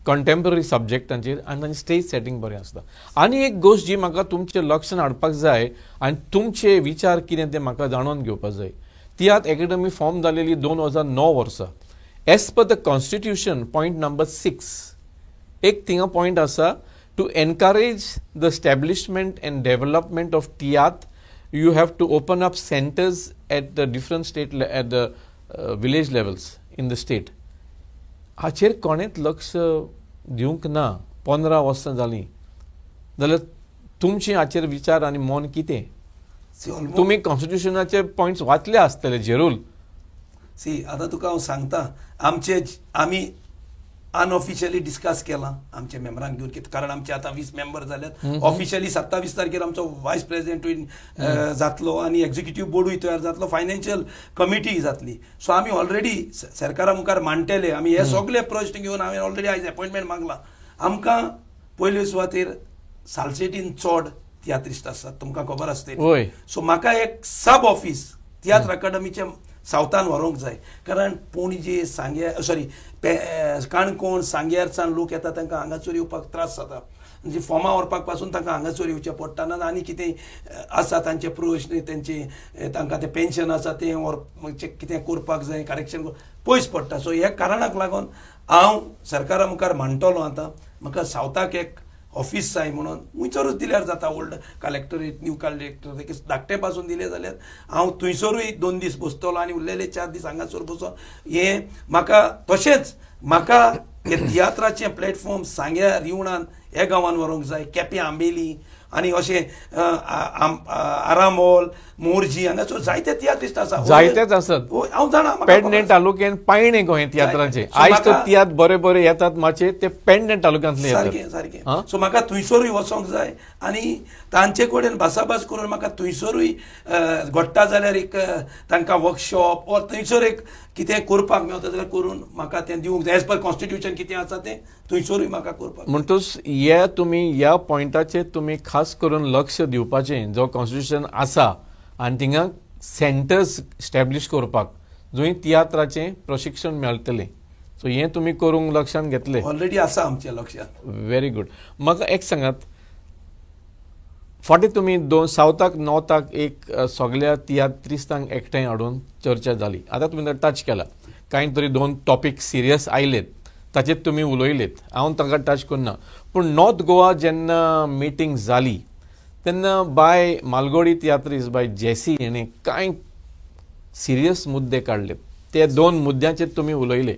कंटेम्पररी सब्जेक्टांचेर, आनी तांचें स्टेज सेटींग बरें आसता. आनी एक गोश्ट जी म्हाका तुमचें लक्षांत हाडपाक जाय आनी तुमचे विचार कितें ते म्हाका जाणून घेवपाक जाय. तियात्र अकॅडमी फॉर्म जालेली 2009 वर्सा. As per the constitution point number 6 एक थिंगा पॉयंट आसा, to encourage the establishment and development of tiatr you have to open up centres at the different state, at the village levels in the state. हाचेर कोणेच लक्ष दिवंक ना. 15 वर्सां जालीं जाल्यार तुमचे हाचेर विचार आनी मन कितें? तुमी कॉन्स्टिट्यूशनाचे पॉयंट्स वाचले आसतले जेरूल. आतां तुका हांव सांगता, आमी अनऑफिशियली डिस्कस केलां आमच्या मेंबरांक घेवन, कारण आमचे आतां 20 मेंबर जाल्यात. ऑफिशियली 27 तारखेर आमचो वायस प्रेसिडेंटूय जातलो आनी एक्झिक्युटीव बोर्डूय तयार जातलो, फायनान्शियल कमिटी जातली. सो आमी ऑलरेडी सरकारा मुखार मांडटले. आमी हे सगळे प्रश्न घेवन हांवें ऑलरेडी आयज अपॉयंटमेंट मागला. आमकां पयले सुवातेर सालसेटीन चड तियात्रिस्ट आसात, तुमकां खबर आसतली. सो म्हाका एक सब ऑफिस तियात्र अकादमीचे सावथान व्हरूंक जाय कारण पणजे काणकोण सांग्यारसान लोक येता तांकां हांगासर येवपाक त्रास जाता म्हणजे फॉर्मा व्हरपाक पासून तांकां हांगासर येवचें पडटा आनी कितें आसा तांचे प्रश्न तेंचे तांकां तें पेन्शन आसा तें कितें करपाक जाय करेक्शन पयस पडटा सो ह्या कारणाक लागून हांव सरकारा मुखार मांडटलो आतां म्हाका सावथाक एक ऑफिस जाय म्हणून थंयसरूच दिल्यार जाता ओल्ड कलेक्टरेट न्यू कलेक्टर धाकटे पासून दिले जाल्यार हांव थंयसरूय 2 दीस बसतलो आनी उरलेले 4 दीस हांगासर बसोन हें म्हाका तशेंच म्हाका हे तियात्राचें प्लॅटफॉर्म सांग्यार रिवणान हे गांवांत व्हरूंक जाय केपें आंबेली आनी अशें आरामोल मोरजी हांगासर जायते तियात्रिस्ट आसा जायतेच आसात हांव जाणा पेडणे तालुक्यान पायणे गोंय तियात्राचे आयज तर तियात्र बरे बरे येतात मातशे ते पेडणे तालुक्यांतले सारकें सारकें सो म्हाका थंयसरूय वचोंक जाय आनी तांचे कडेन भासाभास करून म्हाका थंयसरूय घडटा जाल्यार एक तांकां वर्कशॉप ऑर थंयसर एक कितें करपाक मेळटा जाल्यार करून म्हाका तें दिवंक जाय एज पर कॉन्स्टिट्यूशन कितें आसा तें थंयसरूय म्हाका करपाक म्हणटूच हे तुमी ह्या पॉयंटाचेर तुमी खास करून लक्ष दिवपाचें जो कॉन्स्टिट्यूशन आसा आनी थिंगा सेंटर्स स्टॅब्लिश करपाक जंय तियात्राचें प्रशिक्षण मेळटलें सो हें तुमी करूंक लक्षांत घेतलें ऑलरेडी आसा आमच्या लक्षांत व्हेरी गुड म्हाका एक सांगात फाटीं तुमी सावथाक नॉर्थाक एक सगळ्या तियात्रिस्तांक एकठांय हाडून चर्चा जाली आतां तुमी टच केला कांय तरी 2 टॉपीक सिरियस आयलेत ताचेर तुमी उलयलेत हांव ताका टच करना पूण नॉर्थ गोवा जेन्ना मिटींग जाली तेन्ना बाय मालगोडी तियात्रीस बाय जेसी हेणें कांय सिरियस मुद्दे काडले ते 2 मुद्द्यांचेर तुमी उलयले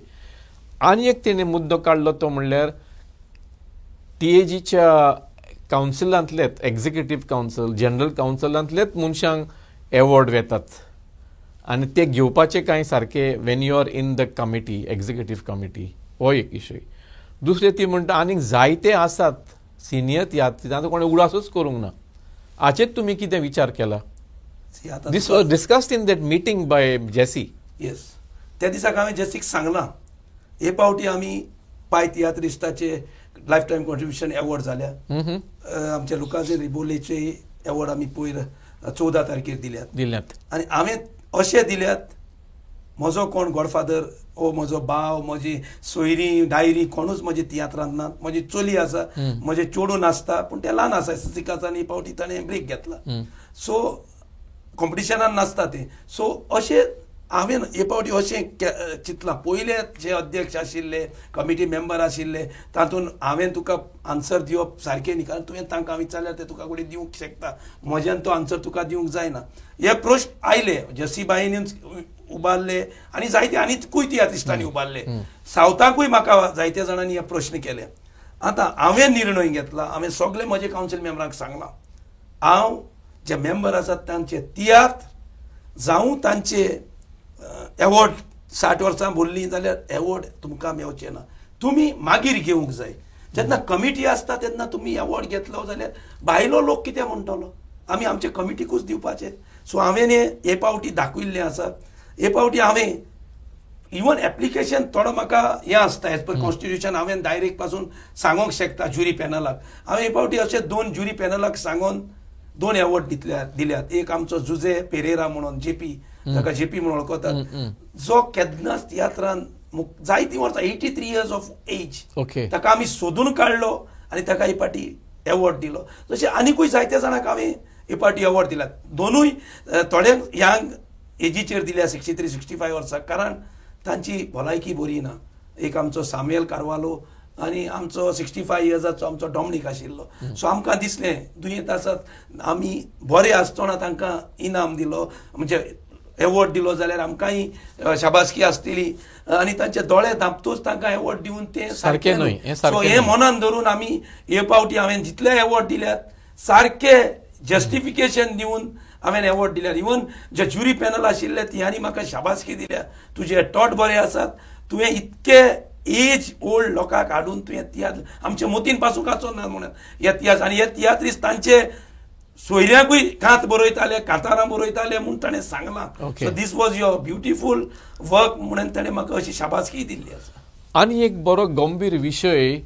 आनी एक तेणें मुद्दो काडलो तो म्हणल्यार TAGच्या कावन्सिलांतलेच एक्झिक्युटीव कावन्सिल जनरल कावन्सिलांतलेच मनशांक एवॉर्ड वेतात आनी ते घेवपाचे कांय सारके Wien you are in the committee executive committee हो एक इशू दुसरे ती म्हणटा आनीक जायते आसात सिनियर तियात्री तांचो कोणें उडासूच करूंक ना हाचेर तुमी कितें विचार केला this was discussed in that meeting by JC yes त्या दिसाक हांवें जेसीक सांगलां हे पावटी आमी पाय तियात्रिस्टाचे लायफ टायम कॉन्ट्रिब्युशन एवॉर्ड जाल्या आमच्या लुकाजे रिबोलेचे एवॉर्ड आमी पयर 14 तारखेर दिल्यात आनी हांवें अशें दिल्यात म्हजो कोण गॉडफादर ओ म्हजो भाव म्हजी सोयरी डायरी कोणूच म्हजे तियात्रांत ना म्हजी चली आसा म्हजे चेडूं नाचता पूण ते ल्हान आसा सिकाचांनी पावटी ताणें ब्रेक घेतला सो कॉम्पिटिशनान नाचता ते सो अशें हांवें हे पावटी अशें चिंतलां पयले जे अध्यक्ष आशिल्ले कमिटी मेंबर आशिल्ले तातूंत हांवें तुका आन्सर दिवप सारकें न्ही कारण तुवें तांकां विचारल्यार ते तुका कडेन दिवंक शकता म्हज्यान तो आन्सर तुका दिवंक जायना हे प्रश्न आयले जसीबाईन उबारले आनी जायते आनीकूय तियात्रिस्टांनी उबारले सावथाकूय म्हाका जायत्या जाणांनी हे प्रश्न केले आतां हांवें निर्णय घेतला हांवें सगळे म्हजे कावन्सील मेंबरांक सांगलां हांव जे मेंबर आसात तांचे तियात्र जावं तांचे एवॉर्ड 60 वर्सां भरलीं जाल्यार एवॉर्ड तुमकां मेळचे ना तुमी मागीर घेवंक जाय जेन्ना कमिटी आसता तेन्ना तुमी एवॉर्ड घेतलो जाल्यार भायलो लोक कितें म्हणटलो आमी आमचे कमिटीकूच दिवपाचे सो हांवें हे पावटी दाखयिल्लें आसा हे पावटी हांवें इवन एप्लिकेशन थोडो म्हाका हें आसता एज पर कॉन्स्टिट्यूशन हांवें डायरेक्ट पासून सांगूंक शकता ज्युरी पॅनलाक हांवें हे पावटी अशे 2 ज्युरी पॅनलाक सांगून 2 एवॉर्ड दिल्यात एक आमचो जुजे पेरेरा म्हणून जेपी ताका जेपी म्हणून वळखतात जो केन्नाच तियात्रान जायतीं वर्सां 83 इयर्स ऑफ एज ताका आमी सोदून काडलो आनी ताका हे पाटी एवॉर्ड दिलो तशें आनीकूय जायत्या जाणांक हांवें हे पाटी एवॉर्ड दिल्यात दोनूय थोड्यांक यंग एजीचेर दिल्या 63-65 वर्सां कारण तांची भलायकी बरी ना एक आमचो सामुएल कारवालो आनी आमचो 65 इयर्साचो आमचो डॉमिनिक आशिल्लो सो आमकां दिसलें दुयेंत आसात आमी बरे आसतना तांकां इनाम दिलो म्हणजे एवॉर्ड दिलो जाल्यार आमकांय शाबासकी आसतली आनी तांचे दोळे धांपतूच तांकां एवॉर्ड दिवन तें सारकें न्हय सो हें मनान धरून आमी हे पावटी हांवें जितले एवॉर्ड दिल्यात सारके जस्टिफिकेशन दिवन हांवें एवॉर्ड दिल्यात इवन जे ज्युरी पॅनल आशिल्ले तियांनी म्हाका शाबासकी दिल्या तुजे टॉट बरे आसात तुवें इतके एज ओल्ड लोकांक हाडून तुवें तियात्र आमच्या मोतीन पासून काचो ना म्हणून हे तियात्र आनी हे तियात्रीस तांचे सोयऱ्यांकूय कांत बरयताले कांतारां बरयताले म्हूण ताणें सांगलां so this was your beautiful work म्हणून ताणें म्हाका अशी शाबासकी दिल्ली आसा आनी एक बरो गंभीर विशय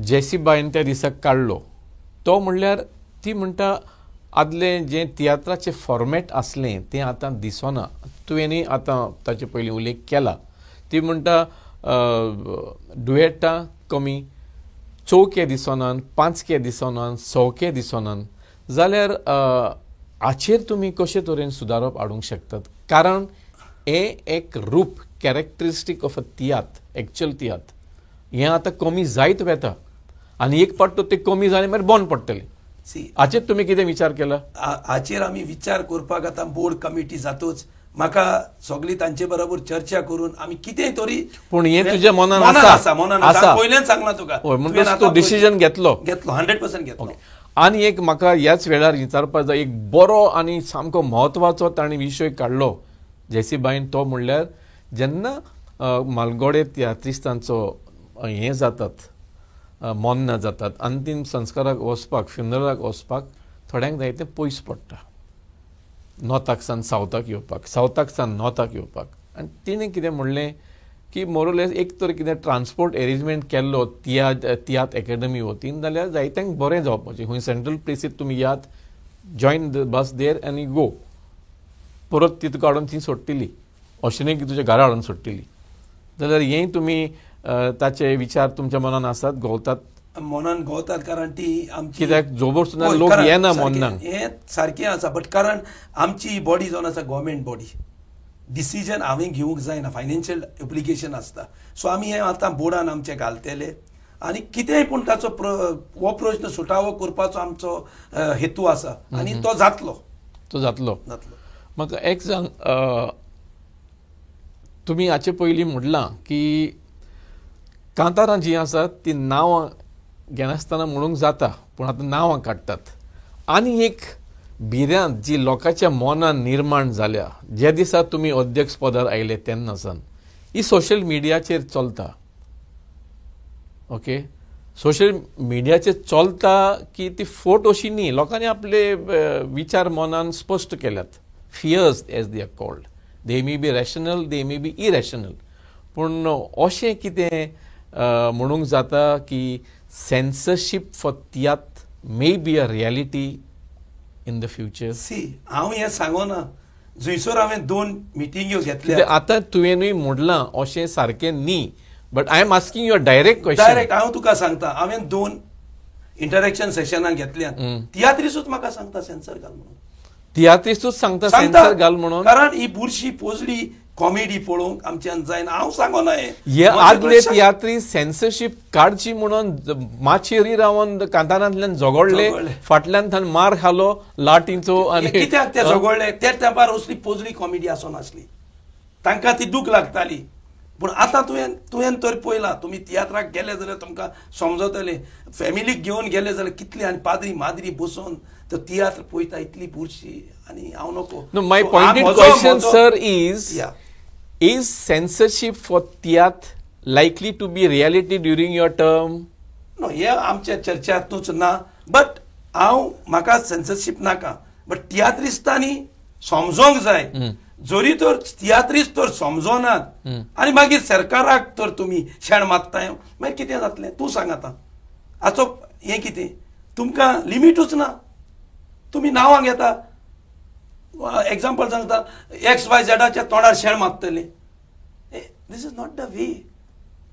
जेसीबाईन त्या दिसाक काडलो तो म्हणल्यार ती म्हणटा आदलें जें तियात्राचें फॉर्मॅट आसलें तें आतां दिसना तुवेंनी आतां ताचे पयलीं उल्लेख केला ती म्हणटा डुएटां कमी, चवके दिसनान, पांचके दिसनान, सवके दिसनान, जाल्यार हाचेर तुमी कशे तरेन सुदारप हाडूंक शकतात? कारण हें एक रूप characteristic of a tiatr, actual tiatr हें आतां कमी जायत वेता आनी एक पाट ते कमी जालें मागीर बंद पडटलें. हाचेर तुमी कितें विचार केला? हाचेर आमी विचार करपाक आतां बोर्ड कमिटी जातूच म्हाका सगळी तांचे बरोबर चर्चा करून आमी कितेंय तरी. पूण हें तुज्या मनान आसा? पयलेंच सांगलां तुका. म्हणटच तो डिसिजन घेतलो 100% घेतलो. आनी एक म्हाका ह्याच वेळार विचारपाक जाय, एक बरो आनी सामको म्हत्वाचो ताणें विशय काडलो जेसीबाईन, तो म्हणल्यार जेन्ना मालगोडे तियात्रिस्तांचो हें जातात, मोन्ना जातात, अंतीम संस्काराक वचपाक, फ्युनरलाक वचपाक थोड्यांक जाय तें पयस पडटा नॉर्थाक सावन सावथाक येवपाक, सावथाक सावन नॉर्थाक येवपाक. आनी तिणें कितें म्हणलें की मोरलेस एक तर कितें ट्रान्सपोर्ट एरेंजमेंट केल्लो तियात्र एकेडमी वतीन जाल्यार जायत्यांक बरें जावपाचें. खंय सेंट्रल प्लेसीर तुमी यात, जॉयन द बस देर आनी गो, परत ती तुका हाडून ती सोडटली, अशें न्ही की तुज्या घरा हाडून सोडटली. जाल्यार हेंय तुमी ताचे विचार तुमच्या मनान आसात, घोवतात? मनान घोवतात, कारण ती आमची कित्याक जोबोर सुद्दां लोक येना मोन्नाक. हें सारकें आसा, बट कारण आमची बॉडी जावन आसा गव्हर्मेंट बॉडी, डिसिजन हांवें घेवंक जायना, फायनान्शियल एप्लिकेशन आसता. सो आमी हें आतां बोर्डान आमचे घालतले आनी कितेंय पूण ताचो हो प्रश्न सुटावो करपाचो आमचो हेतू आसा आनी तो जातलो. म्हाका एक सांग, तुमी हाचे पयलीं म्हणलां की कांतारां जीं आसात ती नांवां घेनासतना म्हणूंक जाता, पूण आतां नांवां काडटात. आनी एक भिरांत जी लोकांच्या मनान निर्माण जाल्या ज्या दिसा तुमी अध्यक्ष पदार आयले तेन्ना सावन, ही सोशल मिडियाचेर चलता. ओके, सोशल मिडियाचेर चलता की ती फोट अशी न्ही, लोकांनी आपले विचार मनान स्पश्ट केल्यात. Fears as they are called, they may be rational, they may be irrational. पूण अशें कितें म्हणूंक जाता की censorship for tiatr may be a reality in the future? हांव हें सांगोना, जंयसर हांवें 2 मिटिंग्यो घेतल्या. आतां तुवेंनूय म्हणलां अशें सारकें न्ही, but I am asking you a direct question. Direct हांव तुका सांगता, हांवें 2 इंटरॅक्शन सेशनां घेतल्यात. तियात्रीसूच म्हाका सांगता सेन्सर घाल म्हणून. तियात्रीसूच सांगता सेन्सर घाल म्हणून? कारण ही बुरशी पोजली कॉमेडी पळोवंक आमच्यान जायना. हांव सांगोना हे आदले तियात्री सेन्सरशीप काडची म्हणून माचेरी रावन कांतारांतल्यान झगडले, फाटल्यान थंय मार खालो लाटींचो. आनी कित्याक ते झगडले? त्या तेंपार असली पोजली कॉमेडी आसो नासली, तांकां ती दूख लागताली. पूण आतां तुवें तर पळयलां, तुमी तियात्राक गेले जाल्यार तुमकां समजतलें. फॅमिलीक घेवन गेले जाल्यार कितली आनी पाद्री माद्री बसून तो तियात्र पळयता, इतली बुरशी. आनी हांव नको. My pointed question sir is censorship for theatre likely to be reality during your term? No, हे आमच्या चर्चांतूच ना. बट म्हाका सेन्सरशीप नाका, बट तियात्रिस्तांनी समजोंक जाय. जरी तर तियात्रिस्ट तर समजोनात आनी मागीर सरकाराक तर तुमी शेण मागताय, मागीर कितें जातलें? तूं सांग आतां. हाचो हें कितें? तुमकां लिमिटूच ना. तुमी नांवां घेता, एग्जाम्पल सांगता, XYZच्या तोंडार शेण मागतले. This is not the way.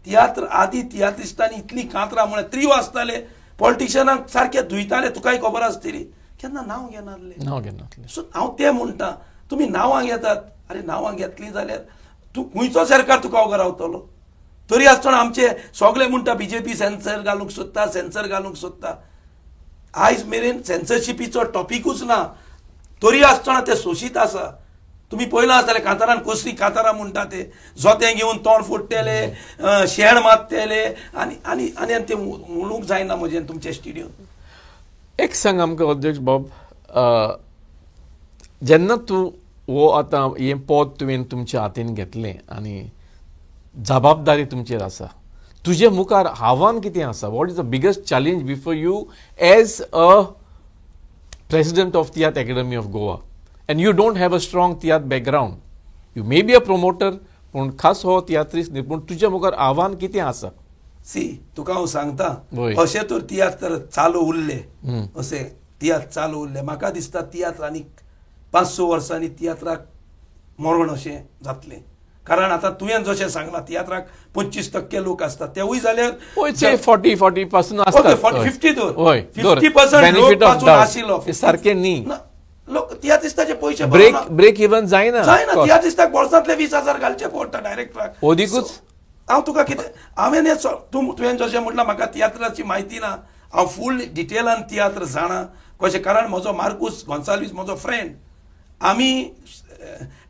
Tiatr आदी तियात्रिस्तांनी इतली कांतरां म्हळ्यार 3 आसताले, पॉलिटिशियनाक सारके धुयताले, तुकाय खबर आसतली. केन्ना नांव घेनासले. सो हांव तें म्हणटा, तुमी नांवां घेतात. अरे नांवां घेतलीं जाल्यार तूं खंयचो सरकार तुका वोगोर रावतलो? तरी आसतना आमचे सगळे म्हणटा बीजेपी सेन्सर घालूंक सोदता. आयज मेरेन सेन्सरशिपीचो टॉपिकूच ना, तरी आसतना ते सोशीत आसा. तुमी पळयलां आसतलें कांतारान कसली कांतारां म्हणटा ते, जोतें घेवन तोंड फोडटले, शेण मारतले, आनी ते म्हणूंक जायना म्हजें तुमचे स्टेडियम. एक सांग आमकां अध्यक्ष बाब, जेन्ना तूं हो आतां हें पद तुवें तुमच्या हातीन घेतलें आनी जबाबदारी तुमचेर आसा, तुजे मुखार आव्हान कितें आसा? What is the biggest challenge before you as a president of Theatre Academy of Goa, and you don't have a strong theatre background? You may be a promoter, पण खास हो तियात्रिस्ट न्ही, पण तुज्या मुखार आव्हान कितें आसा? तुका हांव सांगता, अशें तर तियात्र चालू उरले, अशें तियात्र चालू उरले. म्हाका दिसता तियात्र आनीक 5-6 वर्सांनी तियात्राक मरण अशें जातलें. कारण आतां तुवें जशें सांगलां तियात्राक 25% लोक आसतात तेवूय जाल्यार 40 पासून असतात. 50 दर होय 50% लोक पासून आशिल्लो सारखे न्ही. लोक तियात्रिस्ताचे पयशे ब्रेक इवन जायना. तियात्रिस्ताक वर्सांतले 20,000 घालचे पडटा डायरेक्टराक. ओदीकूच हांव तुका कितें हांवें हें तुवें जशें म्हटलां म्हाका तियात्राची म्हायती ना. हांव फूल डिटेलान तियात्र जाणा कशें. कारण म्हजो मार्कूस गोन्साल्वीस म्हजो फ्रेंड. आमी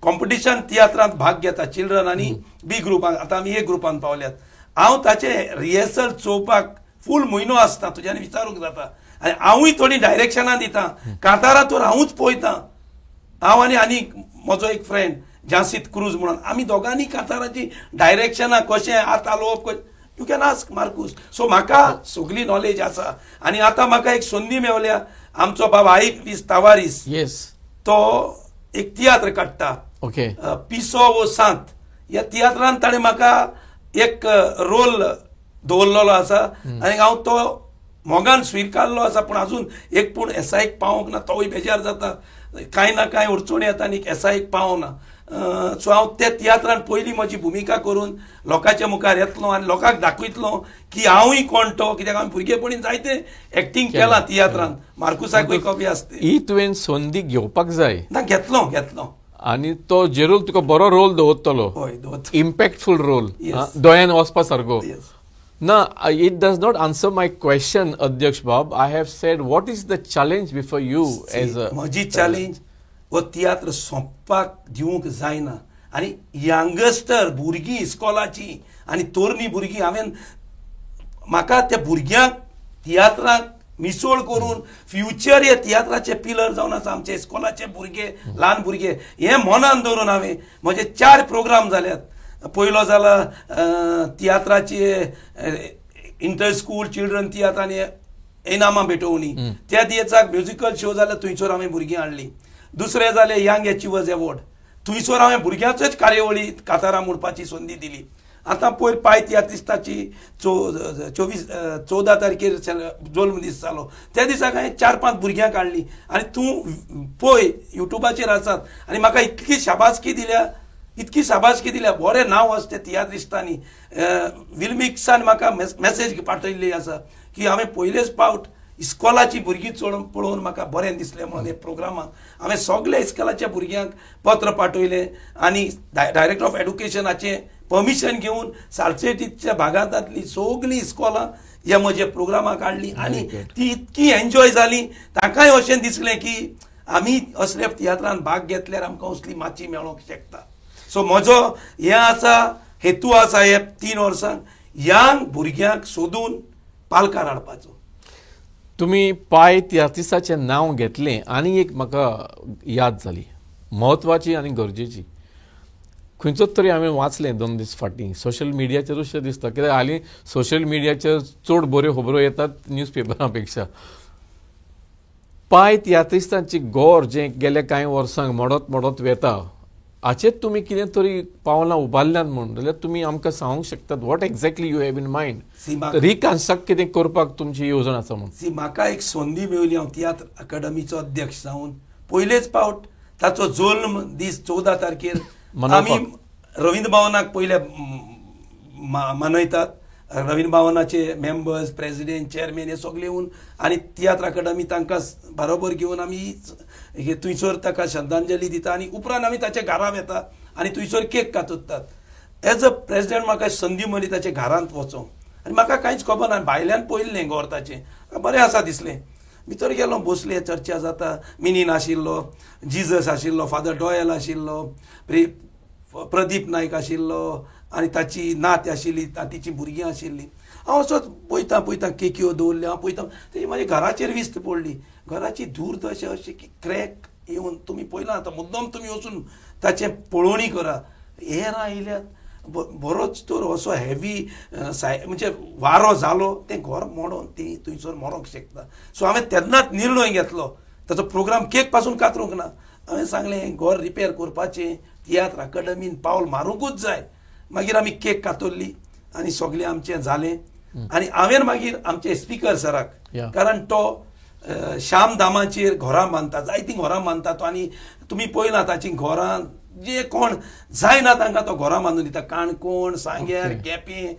कॉम्पिटिशन तियात्रांत भाग घेता चिल्ड्रन आनी बी ग्रुपान. आतां आमी ए ग्रुपान पावल्यात. हांव ताचे रिहर्सल चोवपाक फूल म्हयनो आसता. तुज्यान विचारूंक जाता. आनी हांवूय थोडी डायरेक्शनां दितां. कांतारां तर हांवूच पळयतां. हांव आनी म्हजो एक फ्रेंड जासीत क्रूज म्हणून आमी दोगांनी कांताराची डायरेक्शनां कशें हात हालोवप you can ask Marcus. So म्हाका सगळी नॉलेज आसा. आनी आतां म्हाका एक संदी मेवल्या. आमचो बाब आईवीस तावारीस तो एक तियात्र काडटा. ओके पिसो वो सांत ह्या तियात्रांत ताणें म्हाका एक रोल दवरलेलो आसा. आनी हांव तो मोगान स्विकारलो आसा. पूण आजून एक पूण एसायक पावोंक ना. तोवूय बेजार जाता. कांय ना कांय अडचणी येता आनी एसायक पावना. सो हांव त्या तियात्रांत पयलीं म्हजी भुमिका करून लोकांच्या मुखार येतलो आनी लोकांक दाखयतलो की हांवूय कोण तो. कित्याक हांवें भुरगेपणीन जायते एक्टींग केलां तियात्रांत. मार्कुसाकूय कॉपी आसता. ही तुवें संदी घेवपाक जाय. ना घेतलो आनी तो जेरूल तुका बरो रोल दवरतलो. इम्पॅक्टफूल रोल दोळ्यान वचपा सारको. ना it does not answer my question अध्यक्ष बाब. I have sed what is the challenge before you as a. म्हजी चॅलेंज वो तियात्र सोंपपाक दिवंक जायना. आनी यंगस्टर भुरगीं इस्कॉलाची आनी तोरणी भुरगीं हांवें म्हाका त्या भुरग्यांक तियात्रांत मिसळ करून फ्युचर हे तियात्राचे पिलर जावन आसा. आमचे इस्कॉलाचे भुरगे ल्हान भुरगे हे मनान दवरून हांवें म्हजे 4 प्रोग्राम जाल्यात. पयलो जाला तियात्राचे इंटर स्कूल चिल्ड्रन तियात्र आनी इनामां भेटोवणी. त्या दिसाक म्युजिकल शो जाल्यार थंयसर हांवें भुरगीं हाडलीं. दुसरें जालें यंग एचिवर्स एवॉर्ड. थंयसर हांवें भुरग्यांचोच कार्यावळी कांतारां म्हणपाची संदी दिली. आतां पयर पाय तियात्रिस्ताची 14 तारखेर जल्म दीस जालो. त्या दिसाक हांवें 4-5 भुरग्यांक हाडलीं. आनी तूं पळय युट्यूबाचेर आसात. आनी म्हाका इतकी शाबासकी दिल्या बरें नांव आसा त्या तियात्रिस्तांनी. विल्मिक्सान म्हाका मॅसेज पाठयल्ली आसा की हांवें पयलेच फावट इस्कॉलाची भुरगीं पळोवन म्हाका बरें दिसलें म्हणून हे प्रोग्रामाक हांवें सगळ्या इस्कॉलाच्या भुरग्यांक पत्र पाठयलें. आनी डायरेक्टर ऑफ एड्युकेशनाचें परमिशन घेवन सालसेतीच्या भागांतली सगळीं इस्कॉलां ह्या म्हज्या प्रोग्रामाक हाडलीं. आनी ती इतकी एन्जॉय जाली. तांकांय अशें दिसलें की आमी असल्या तियात्रांत भाग घेतल्यार आमकां असली माची मेळोंक शकता. सो म्हजो हें आसा हेतू आसा हे 3 वर्सांक यंग भुरग्यांक सोदून पालकार हाडपाचो. तुमी पाय तियात्रिस्ताचें नांव घेतलें आनी एक म्हाका याद जाली म्हत्वाची आनी गरजेची. खंयचोच तरी हांवें वाचलें 2 दीस फाटीं सोशल मिडियाचेरूच अशें दिसता. कित्याक हालीं सोशल मिडियाचेर चड बऱ्यो खबरो येतात न्यूज पेपरां पेक्षा. पाय तियात्रिस्तांची गोर जें गेल्या कांय वर्सांक मोडत वेता हाचेर तुमी कितें तरी पावलां उबारल्यात म्हूण जाल्यार तुमी आमकां सांगूंक शकतात what exactly you have in mind. Reconstruct कितें करपाक तुमची येवजण आसा म्हूण. म्हाका एक संदी मेळ्ळी. हांव तियात्र अकादमीचो अध्यक्ष जावन पयलेच फावट ताचो जल्म दीस 14 तारखेर आमी रवींद्र भवनाक पयले मनयतात. रवींद्र भवनाचे मेंबर्स प्रेसिडेंट चेअरमॅन हे सगळे येवन आनी तियात्र अकादमी तांकां बरोबर घेवन आमी थंयसर ताका श्रद्धांजली दिता. आनी उपरांत आमी ताच्या घरांत येता आनी थंयसर केक काततात. एज अ प्रेसिडेंट म्हाका संदी मेळ्ळी ताच्या घरांत वचोंक. आनी म्हाका कांयच खबर ना. भायल्यान पळयल्लें घर ताचें बरें आसा दिसलें. भितर गेलो बसले चर्चा जाता. मिनीन आशिल्लो, जिजस आशिल्लो, फादर डॉयल आशिल्लो, प्रदीप नायक आशिल्लो आनी ताची नात आशिल्ली, ताची भुरगीं आशिल्लीं. हांव असोच पळयतां केक्यो दवरल्यो. हांव पळयतां तेजी म्हाज्या घराचेर विस्त पडली. घराची दूरदर्शा अशी की क्रॅक येवन तुमी पळयलां आतां मुद्दम तुमी वचून ताचें पळोवणी करा. हेर आयल्यात बरोच तर असो हेवी म्हणजे वारो जालो तें घर मोडोन ती थंयसर मरोंक शकता. सो हांवें तेन्नाच निर्णय घेतलो. ताचो प्रोग्राम केक पासून कातरूंक ना. हांवें सांगलें घर रिपेर करपाचें तियात्र अकादमीन पावल मारूंकूच जाय. मागीर आमी केक कातरली आनी सगळें आमचें जालें. आनी हांवें मागीर आमचे स्पिकर सराक कारण तो श्याम धामाचेर घरां बांदता जायतीं घरां बांदता तो. आनी तुमी पळयलां ताचीं घरां जे कोण जायना तांकां तो घरां बांदून दिता. काणकोण, सांग्यार, केपें,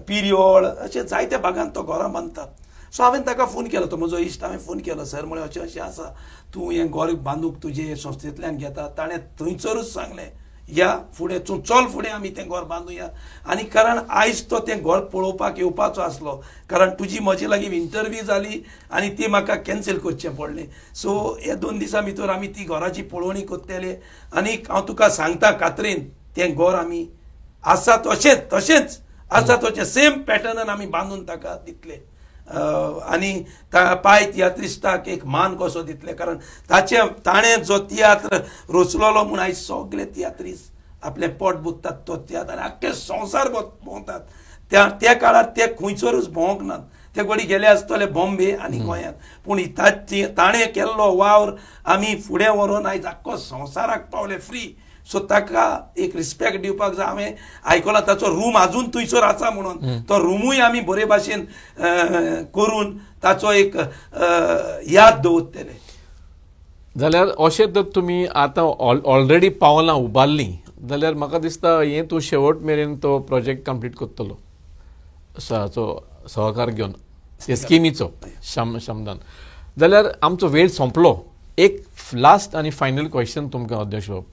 पिरियोळ अशे जायत्या भागांत तो घरां बांदता. सो हांवें ताका फोन केलो, तो म्हजो इश्ट, हांवें फोन केलो, सर म्हळें अशें अशें आसा, तूं हें घर बांदूंक तुजे संस्थेंतल्यान घेता. ताणें थंयसरूच सांगलें या फुडें तूं चल फुडें आमी तें घर बांदुया. आनी कारण आयज तो तें घर पळोवपाक येवपाचो आसलो, कारण तुजी म्हजे लागीं इंटरव्यू जाली आनी ती म्हाका कॅन्सील करचें पडलें. सो हे 2 दिसां भितर आमी ती घराची पळोवणी करतले. आनी हांव तुका सांगता खात्रेन, तें घर आमी आसा तशेंच आसा तशें सेम पॅटर्नान आमी बांदून ताका दितले. आनी पाय तियात्रिस्टाक एक मान कसो दितले, कारण ताणें जो तियात्र रचलोलो म्हूण आयज सगळे तियात्रिस्ट आपलें पोट भोगतात तो तियात्र आनी आख्खे संवसार भोंवतात. त्या काळार ते खंयसरूच भोंवंक नात. ते घडी गेले आसतले बॉम्बे आनी गोंयांत, पूण ताणें केल्लो वावर आमी फुडें व्हरून आयज आख्खो संवसाराक पावले फ्री. सो ताका एक रिस्पेक्ट दिवपाक जाय. हांवें आयकलां ताचो रूम आजून थंयसर आसा म्हणून, तो रूमूय आमी बरे भाशेन करून ताचो एक याद दवरतले. जाल्यार अशें जर तुमी आतां ऑलरेडी पावलां उबारलीं, जाल्यार म्हाका दिसता हें तूं शेवट मेरेन तो प्रोजेक्ट कंप्लीट करतलो सहकार घेवन ते स्किमीचो श्रमदान. जाल्यार आमचो वेळ सोंपलो. एक लास्ट आनी फायनल क्वेश्चन तुमकां अध्यक्ष बाब.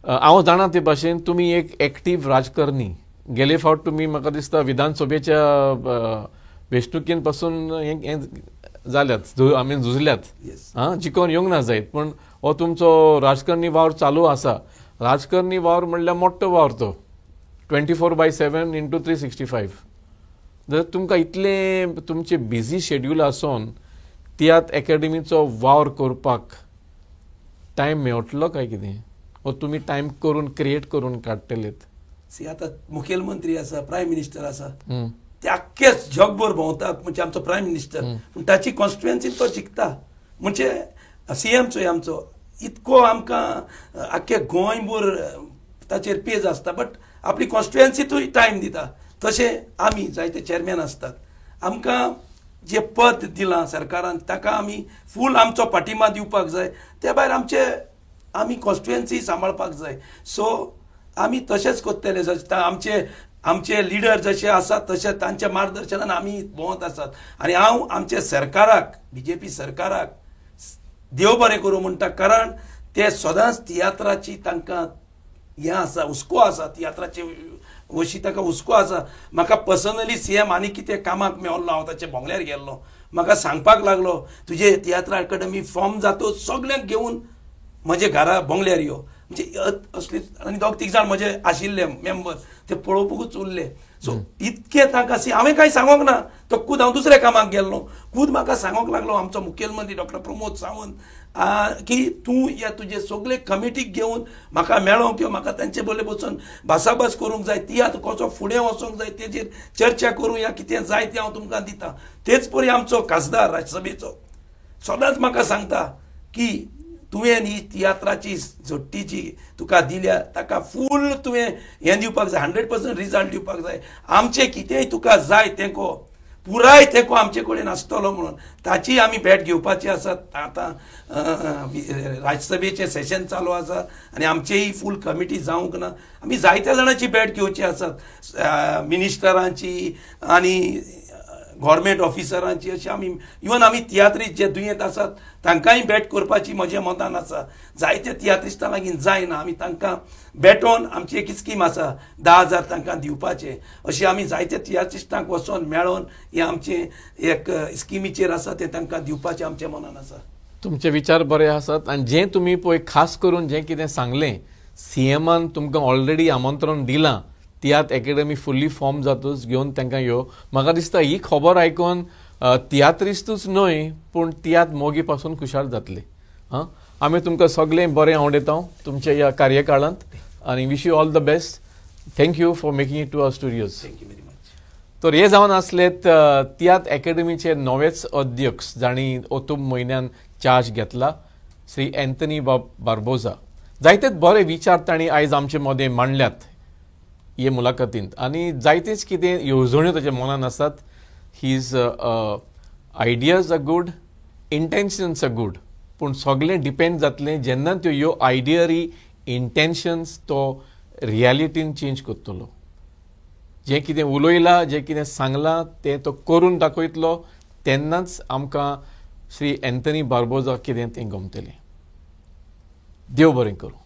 हांव जाणा ते भाशेन तुमी एक एक्टीव राजकारणी. गेले फावट तुमी म्हाका दिसता विधानसभेच्या वेंचणुकेन पासून हें जाल्यात, आमी झुजल्यात, जिखोन येवंक ना जायत, पूण हो तुमचो राजकारणी वावर चालू आसा. राजकारणी वावर म्हणल्यार मोठो वावर तो 24/7 × 365. जर तुमकां इतलें तुमचे बिझी शेड्यूल आसोन तियात्र अकॅडमीचो वावर करपाक टायम मेळटलो काय कितें, वो तुमी टायम करून क्रिएट करून काडटलेत? आतां मुखेलमंत्री आसा, प्रायम मिनिस्टर आसा, ते आख्खे जगभर भोंवतात. म्हणजे आमचो प्रायम मिनिस्टर, पूण ताची कॉन्स्टिट्युएन्सी तो जिखता. म्हणजे CM आमचो इतको आमकां आख्खे गोंयभर ताचेर पेज आसता, बट आपली कॉन्स्टिट्युएन्सीतूय टायम दिता. तशें आमी जायते चेअरमॅन असतात, आमकां जे पद दिलां सरकारान ताका आमी फूल आमचो पाठिंबा दिवपाक जाय. त्या भायर आमी कॉन्स्टिट्युएन्सी सांबाळपाक जाय. सो आमी तशेंच करतले. आमचे लिडर जशे आसात तशे तांच्या मार्गदर्शनान आमी भोंवत आसात. आनी हांव आमच्या सरकाराक, BJP सरकाराक देव बरें करूं म्हणटा, कारण ते सदांच तियात्राची तांकां हें आसा, हुस्को आसा, तियात्राचे वशी ताका हुस्को आसा. म्हाका पर्सनली CM आनी कितें कामाक मेळ्ळो, हांव ताचे बोंगल्यार गेल्लो, म्हाका सांगपाक लागलो तुजे तियात्र अकादमी फॉर्म जातो सगळ्यांक घेवन म्हजे घरा बोंगल्यार यो. म्हणजे असली, आनी 2-3 जाण म्हजे आशिल्ले मेंबर ते पळोवपूच उरले. सो इतके ताका हांवें कांय सांगोंक ना. तो खूद हांव दुसऱ्या कामाक गेल्लो, खूद म्हाका सांगोंक लागलो आमचो मुखेलमंत्री डॉ. प्रमोद सावंत की तूं ह्या तुजे सगळे कमिटीक घेवन म्हाका मेळोंक यो, म्हाका तांचे बरोबर बसून भासाभास करूंक जाय, तियात्र कसो फुडें वचोंक जाय तेजेर चर्चा करूं, या कितें जाय तें हांव तुमकां दितां. तेच परी आमचो खासदार राज्यसभेचो सदांच म्हाका सांगता की तुवें ही तियात्राची झोट्टीची तुका दिल्या ताका फूल तुवें हें दिवपाक जाय, 100% रिजल्ट दिवपाक जाय. आमचें कितेंय तुका जाय तेंको पुराय तेंको आमचे कडेन आसतलो म्हणून ताची आमी भेट घेवपाची आसात. आतां राज्यसभेचें सेशन चालू आसा आनी आमचेय फूल कमिटी जावंक ना. आमी जायत्या जाणांची भेट घेवची आसात, मिनिस्टरांची आनी गव्हर्मेंट ऑफिसरांची, अशी आमी इवन आमी तियात्रीस्ट जे दुयेंत आसात तांकांय भेट करपाची म्हज्या मतान आसा. जायते तियात्रिस्टां लागीं जायना, आमी तांकां भेटोवन आमची एक स्कीम आसा 10,000 तांकां दिवपाचे, अशी आमी जायते तियात्रिस्टांक वचोन मेळोवन हे आमचे एक स्किमीचेर आसा ते तांकां दिवपाचें आमच्या मनान आसा. तुमचे विचार बरे आसात. आनी जें तुमी पळय खास करून जें कितें सांगलें, CMन तुमकां ऑलरेडी आमंत्रण दिलां तियात्र अकॅडमी फुल्ली फॉर्म जातूच घेवन तांकां यो. म्हाका दिसता ही खबर आयकून तियात्रिस्टूच न्हय पूण तियात्र मोगी पासून खुशाल जातले. आमी तुमकां सगळें बरें आवडयता तुमच्या ह्या कार्यकाळांत आनी wish you all the best. Thank you for making it to our studios. Thank you very much. तर हे जावन आसलेत तियात्र अकॅडमीचे नवेच अध्यक्ष जाणी ओतूब म्हयन्यान चार्ज घेतला, श्री एंथनी बार्बोजा. जायतेच बरे विचार तांणी आयज आमचे मदें मांडल्यात हे मुलाखतींत, आनी जायतेच कितें येवजण्यो ताच्या मनान आसात. His ideas are good, intentions are good, पूण सगळें डिपेंड जातलें जेन्ना त्यो ह्यो आयडियरी इंटेन्शन्स तो रियलिटीन चेंज करतलो. जें कितें उलयलां, जें कितें सांगलां तें तो करून दाखयतलो, तेन्नाच आमकां श्री एंथनी बार्बोजा कितें तें गमतलें. देव बरें करूं.